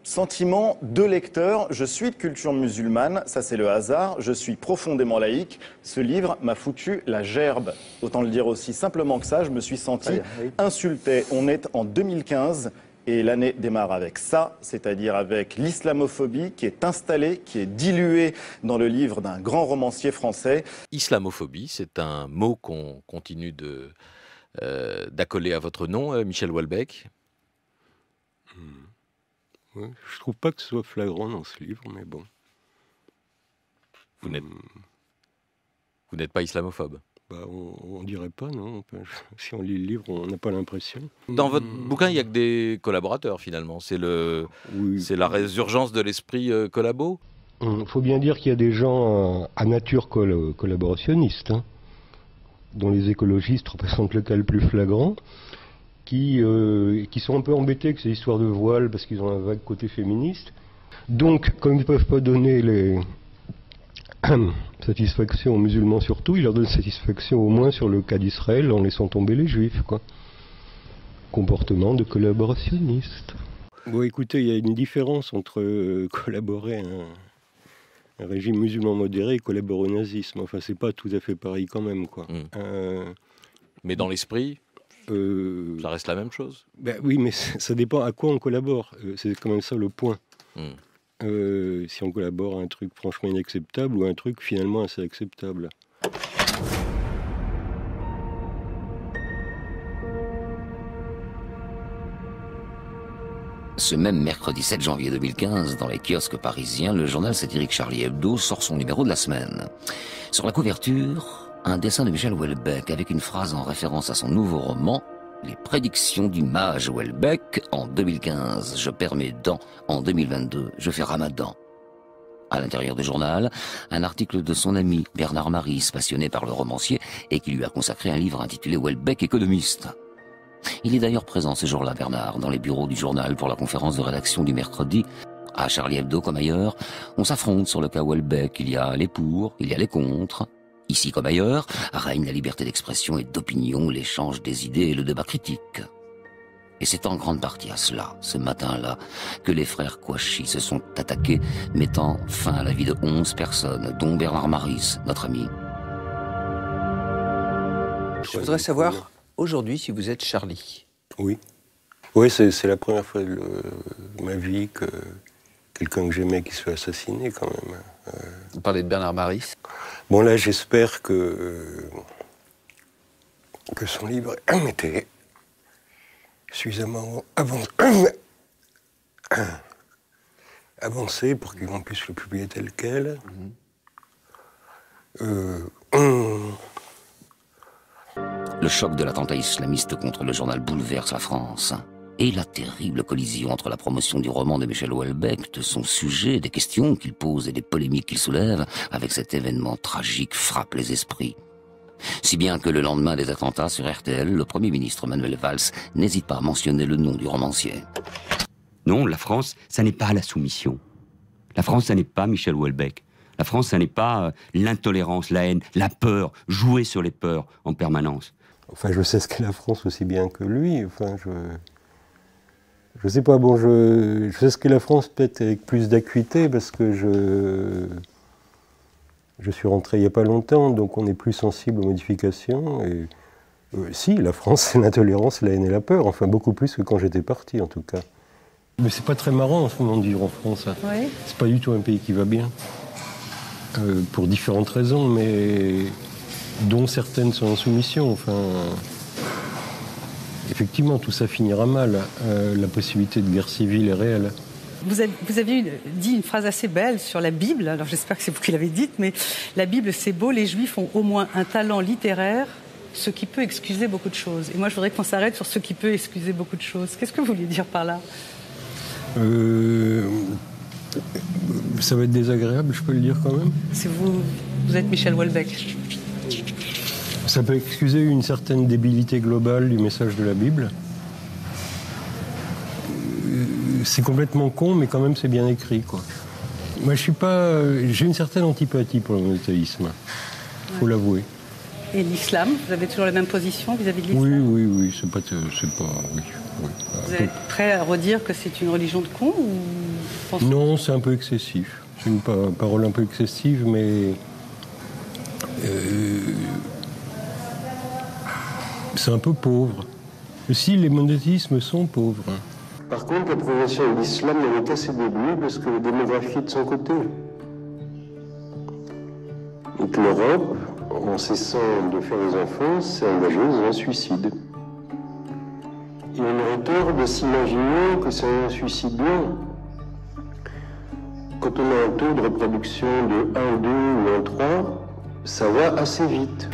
Sentiment de lecteur, je suis de culture musulmane, ça c'est le hasard, je suis profondément laïque, ce livre m'a foutu la gerbe. Autant le dire aussi simplement que ça, je me suis senti insulté. On est en 2015 et l'année démarre avec ça, c'est-à-dire avec l'islamophobie qui est installée, qui est diluée dans le livre d'un grand romancier français. Islamophobie, c'est un mot qu'on continue d'accoler à votre nom, Michel Houellebecq. Ouais, je trouve pas que ce soit flagrant dans ce livre, mais bon. Vous n'êtes pas islamophobe ? On dirait pas, non. Enfin, si on lit le livre, on n'a pas l'impression. Dans votre bouquin, il n'y a que des collaborateurs, finalement. C'est la résurgence de l'esprit collabo ? Il faut bien dire qu'il y a des gens à nature collaborationniste, hein, dont les écologistes représentent le cas le plus flagrant, qui sont un peu embêtés avec ces histoires de voile parce qu'ils ont un vague côté féministe. Donc, comme ils ne peuvent pas donner les satisfaction aux musulmans surtout, ils leur donnent satisfaction au moins sur le cas d'Israël en laissant tomber les juifs, quoi. Comportement de collaborationniste. Bon, écoutez, il y a une différence entre collaborer à un régime musulman modéré et collaborer au nazisme. Enfin, c'est pas tout à fait pareil quand même, quoi. Mais dans l'esprit, ça reste la même chose. Oui, mais ça dépend à quoi on collabore. C'est quand même ça le point. Si on collabore à un truc franchement inacceptable ou à un truc finalement assez acceptable. Ce même mercredi 7 janvier 2015, dans les kiosques parisiens, le journal satirique Charlie Hebdo sort son numéro de la semaine. Sur la couverture, un dessin de Michel Houellebecq avec une phrase en référence à son nouveau roman, Les prédictions du mage Houellebecq en 2015. Je perds mes dents. En 2022, je fais ramadan. À l'intérieur du journal, un article de son ami Bernard Maris, passionné par le romancier, et qui lui a consacré un livre intitulé Houellebecq économiste. Il est d'ailleurs présent ce jour-là, Bernard, dans les bureaux du journal pour la conférence de rédaction du mercredi. À Charlie Hebdo comme ailleurs, on s'affronte sur le cas Houellebecq. Il y a les pour, il y a les contre. Ici comme ailleurs, règne la liberté d'expression et d'opinion, l'échange des idées et le débat critique. Et c'est en grande partie à cela, ce matin-là, que les frères Kouachi se sont attaqués, mettant fin à la vie de 11 personnes, dont Bernard Maris, notre ami. Je voudrais savoir, aujourd'hui, si vous êtes Charlie. Oui. Oui, c'est la première fois de ma vie que quelqu'un que j'aimais qui se fait assassiner, quand même. Vous parlez de Bernard Maris. Bon, là, j'espère que son livre était suffisamment avancé pour qu'on puisse le publier tel quel. Le choc de l'attentat islamiste contre le journal bouleverse la France. Et la terrible collision entre la promotion du roman de Michel Houellebecq, de son sujet, des questions qu'il pose et des polémiques qu'il soulève, avec cet événement tragique frappe les esprits. Si bien que le lendemain des attentats sur RTL, le Premier ministre Manuel Valls n'hésite pas à mentionner le nom du romancier. Non, la France, ça n'est pas la soumission. La France, ça n'est pas Michel Houellebecq. La France, ça n'est pas l'intolérance, la haine, la peur, jouer sur les peurs en permanence. Enfin, je sais ce qu'est la France aussi bien que lui. Enfin, je sais pas, bon, je sais ce qu'est la France peut-être avec plus d'acuité parce que je suis rentré il n'y a pas longtemps, donc on est plus sensible aux modifications. Et si, la France, c'est l'intolérance, la haine et la peur, enfin beaucoup plus que quand j'étais parti en tout cas. Mais c'est pas très marrant en ce moment de vivre en France. Oui. C'est pas du tout un pays qui va bien, pour différentes raisons, mais dont certaines sont en soumission. Enfin, effectivement, tout ça finira mal. La possibilité de guerre civile est réelle. Vous avez dit une phrase assez belle sur la Bible, alors j'espère que c'est vous qui l'avez dite, mais la Bible c'est beau, les Juifs ont au moins un talent littéraire, ce qui peut excuser beaucoup de choses. Et moi je voudrais qu'on s'arrête sur ce qui peut excuser beaucoup de choses. Qu'est-ce que vous vouliez dire par là ? Ça va être désagréable, je peux le dire quand même. Si vous êtes Michel Houellebecq. Ça peut excuser une certaine débilité globale du message de la Bible. C'est complètement con, mais quand même c'est bien écrit, quoi. Moi, j'ai une certaine antipathie pour le monothéisme, faut l'avouer. Et l'islam, vous avez toujours la même position vis-à-vis de l'islam ? Oui, c'est pas, oui. Vous êtes prêt à redire que c'est une religion de cons ou... Non, c'est un peu excessif. C'est une parole un peu excessive, mais c'est un peu pauvre. Si les monothéismes sont pauvres. Par contre, la progression de l'islam n'avait qu'à ses débuts parce que la démographie est de son côté. Donc l'Europe, en cessant de faire des enfants, s'est engagée dans un suicide. Et on aurait tort de s'imaginer que c'est un suicide lent. Quand on a un taux de reproduction de 1, 2 ou 1, 3, ça va assez vite.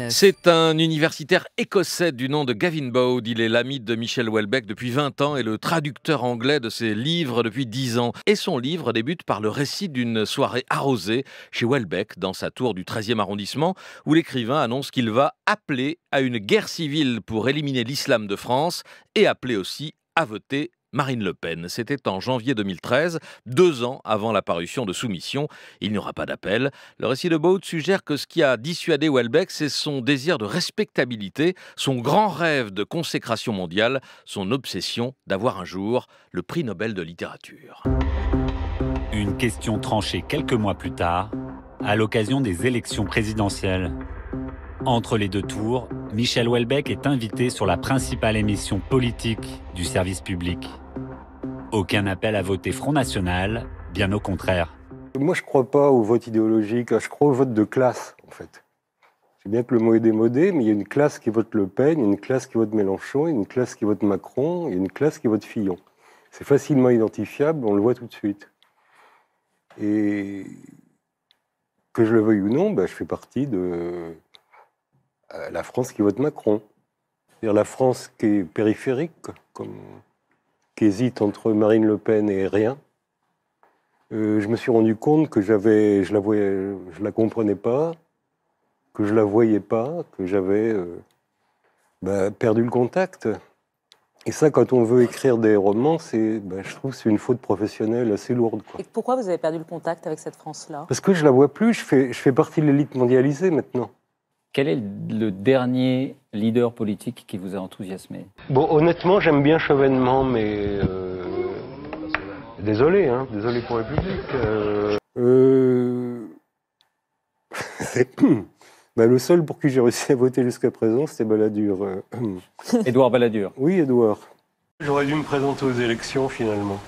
C'est un universitaire écossais du nom de Gavin Bowd. Il est l'ami de Michel Houellebecq depuis 20 ans et le traducteur anglais de ses livres depuis 10 ans. Et son livre débute par le récit d'une soirée arrosée chez Houellebecq, dans sa tour du 13e arrondissement, où l'écrivain annonce qu'il va appeler à une guerre civile pour éliminer l'islam de France et appeler aussi à voter Marine Le Pen. C'était en janvier 2013, 2 ans avant la parution de Soumission. Il n'y aura pas d'appel. Le récit de Bowd suggère que ce qui a dissuadé Houellebecq, c'est son désir de respectabilité, son grand rêve de consécration mondiale, son obsession d'avoir un jour le prix Nobel de littérature. Une question tranchée quelques mois plus tard, à l'occasion des élections présidentielles. Entre les deux tours, Michel Houellebecq est invité sur la principale émission politique du service public. Aucun appel à voter Front National, bien au contraire. Moi, je ne crois pas au vote idéologique, je crois au vote de classe, en fait. C'est bien que le mot est démodé, mais il y a une classe qui vote Le Pen, il y a une classe qui vote Mélenchon, il y a une classe qui vote Macron, il y a une classe qui vote Fillon. C'est facilement identifiable, on le voit tout de suite. Et que je le veuille ou non, je fais partie de la France qui vote Macron. C'est-à-dire la France qui est périphérique, qui hésite entre Marine Le Pen et rien. Je me suis rendu compte que je la comprenais pas, que je la voyais pas, que j'avais perdu le contact. Et ça, quand on veut écrire des romans, je trouve que c'est une faute professionnelle assez lourde, quoi. Et pourquoi vous avez perdu le contact avec cette France-là ? Parce que je la vois plus, je fais partie de l'élite mondialisée maintenant. Quel est le dernier leader politique qui vous a enthousiasmé ? Bon, honnêtement, j'aime bien Chevènement, mais désolé pour le public. Le seul pour qui j'ai réussi à voter jusqu'à présent, c'était Balladur. Édouard Balladur. Oui, Édouard. J'aurais dû me présenter aux élections, finalement.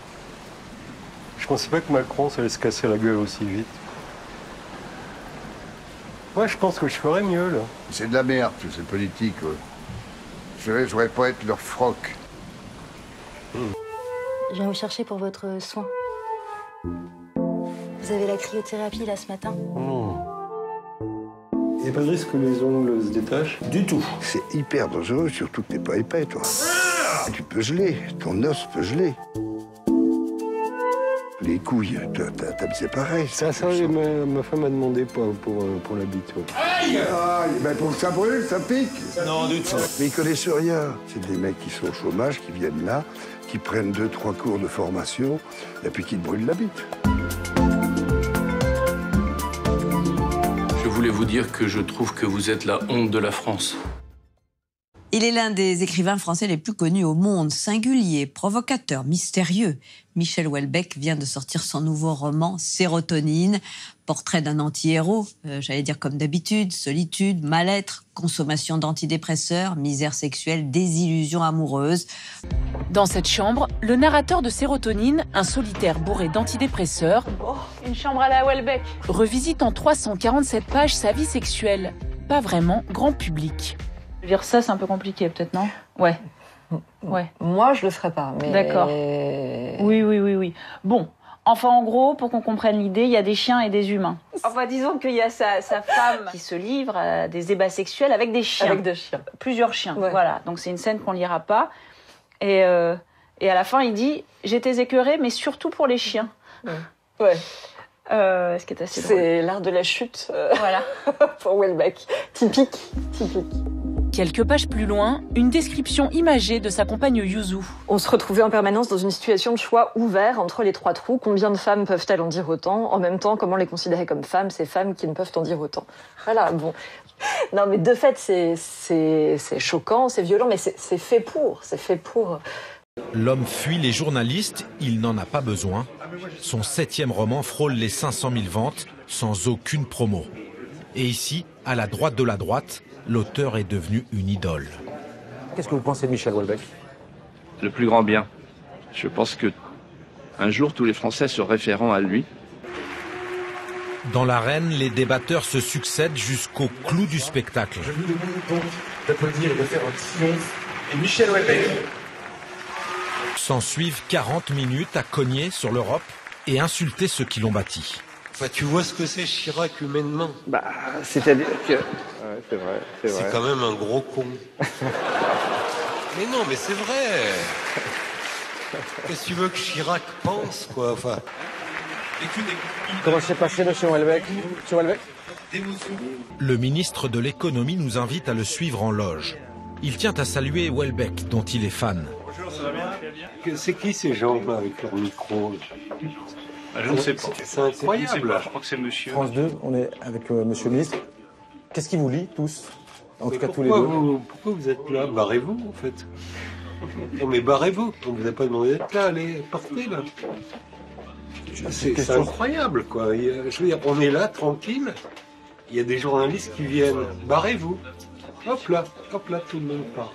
Je pensais pas que Macron allait se casser la gueule aussi vite. Ouais, je pense que je ferais mieux, là. C'est de la merde, c'est politique. Je voudrais pas être leur froc. Je viens vous chercher pour votre soin. Vous avez la cryothérapie, là, ce matin. Il n'y a pas de risque que les ongles se détachent ? Du tout. C'est hyper dangereux, surtout que t'es pas épais, toi. Tu peux geler, ton os peut geler. Les couilles, c'est pareil. Ça, ma femme m'a demandé pour la bite. Ouais. Aïe! Pour que ça brûle, ça pique. Non, du tout. Mais ils connaissent rien. C'est des mecs qui sont au chômage, qui viennent là, qui prennent 2-3 cours de formation, et puis qui te brûlent la bite. vous dire que je trouve que vous êtes la honte de la France. Il est l'un des écrivains français les plus connus au monde, singulier, provocateur, mystérieux. Michel Houellebecq vient de sortir son nouveau roman Sérotonine, portrait d'un anti-héros, j'allais dire comme d'habitude, solitude, mal-être, consommation d'antidépresseurs, misère sexuelle, désillusion amoureuse. Dans cette chambre, le narrateur de Sérotonine, un solitaire bourré d'antidépresseurs, Une chambre à la Houellebecq. revisite en 347 pages sa vie sexuelle. Pas vraiment grand public. Lire ça, c'est un peu compliqué, peut-être, non? Ouais. Ouais. Moi, je le ferais pas, mais... D'accord. Oui. Bon, enfin, en gros, pour qu'on comprenne l'idée, il y a des chiens et des humains. Enfin, disons qu'il y a sa femme qui se livre à des ébats sexuels avec des chiens. Avec des chiens. Plusieurs chiens, Ouais. voilà. Donc, c'est une scène qu'on lira pas. Et à la fin, il dit « J'étais écœuré, mais surtout pour les chiens. » Ouais. Ce qui est assez drôle. C'est l'art de la chute Voilà. pour Houellebecq. Typique. Quelques pages plus loin, une description imagée de sa compagne Youzou. On se retrouvait en permanence dans une situation de choix ouvert entre les trois trous. Combien de femmes peuvent-elles en dire autant? En même temps, comment les considérer comme femmes, ces femmes qui ne peuvent en dire autant? Voilà, bon. Non, mais de fait, c'est choquant, c'est violent, mais c'est fait pour. L'homme fuit les journalistes, il n'en a pas besoin. Son 7e roman frôle les 500 000 ventes sans aucune promo. Et ici, à la droite de la droite, l'auteur est devenu une idole. Qu'est-ce que vous pensez de Michel Houellebecq? Le plus grand bien. Je pense que un jour tous les Français se référeront à lui. Dans l'arène, les débatteurs se succèdent jusqu'au clou du spectacle. Je vous demande donc d'applaudir et de faire un silence. Et Michel Houellebecq. S'ensuivent 40 minutes à cogner sur l'Europe et insulter ceux qui l'ont bâti. Enfin, tu vois ce que c'est Chirac humainement. Bah, c'est-à-dire que... Ouais, c'est vrai. C'est quand même un gros con. Mais non, mais c'est vrai. Qu'est-ce que tu veux que Chirac pense, quoi? Enfin... Comment s'est passé, monsieur Houellebecq? Monsieur Houellebecq? Le ministre de l'économie nous invite à le suivre en loge. Il tient à saluer Houellebecq, dont il est fan. Bonjour, ça va bien? C'est qui ces gens-là avec leur micro? Je ne sais pas. C'est incroyable. Je crois que c'est monsieur. France 2, on est avec monsieur le ministre. Qu'est-ce qui vous lie, tous? En tout cas, tous les deux. Pourquoi vous êtes là? Barrez-vous, en fait. Non, mais barrez-vous. On vous a pas demandé d'être là. Allez, partez, là. C'est incroyable, quoi. Je veux dire, on est là, tranquille. Il y a des journalistes qui viennent. Barrez-vous. Hop là, tout le monde part.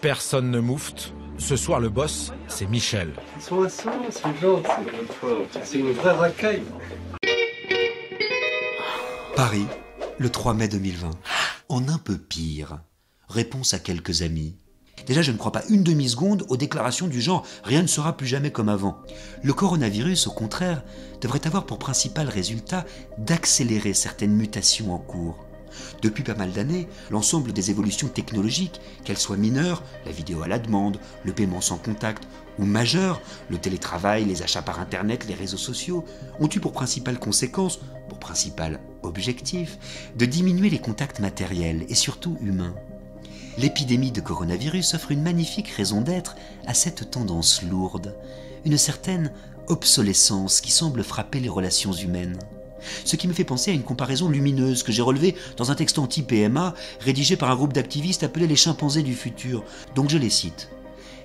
Personne ne moufte. Ce soir, le boss, c'est Michel. Ils sont insolents, ces gens. C'est une vraie racaille. Paris, le 3 mai 2020. En un peu pire. Réponse à quelques amis. Déjà, je ne crois pas une demi-seconde aux déclarations du genre « rien ne sera plus jamais comme avant ». Le coronavirus, au contraire, devrait avoir pour principal résultat d'accélérer certaines mutations en cours. Depuis pas mal d'années, l'ensemble des évolutions technologiques, qu'elles soient mineures, la vidéo à la demande, le paiement sans contact, ou majeures, le télétravail, les achats par Internet, les réseaux sociaux, ont eu pour principale conséquence, pour principal objectif, de diminuer les contacts matériels et surtout humains. L'épidémie de coronavirus offre une magnifique raison d'être à cette tendance lourde, une certaine obsolescence qui semble frapper les relations humaines. Ce qui me fait penser à une comparaison lumineuse que j'ai relevée dans un texte anti-PMA rédigé par un groupe d'activistes appelé les chimpanzés du futur, donc je les cite.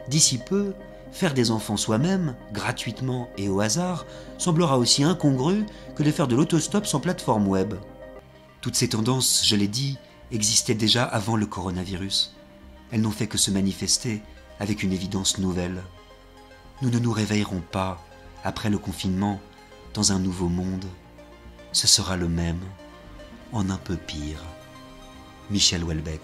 D'ici peu, faire des enfants soi-même, gratuitement et au hasard, semblera aussi incongru que de faire de l'autostop sans plateforme web. Toutes ces tendances, je l'ai dit, existaient déjà avant le coronavirus. Elles n'ont fait que se manifester avec une évidence nouvelle. Nous ne nous réveillerons pas, après le confinement, dans un nouveau monde. Ce sera le même, en un peu pire. Michel Houellebecq.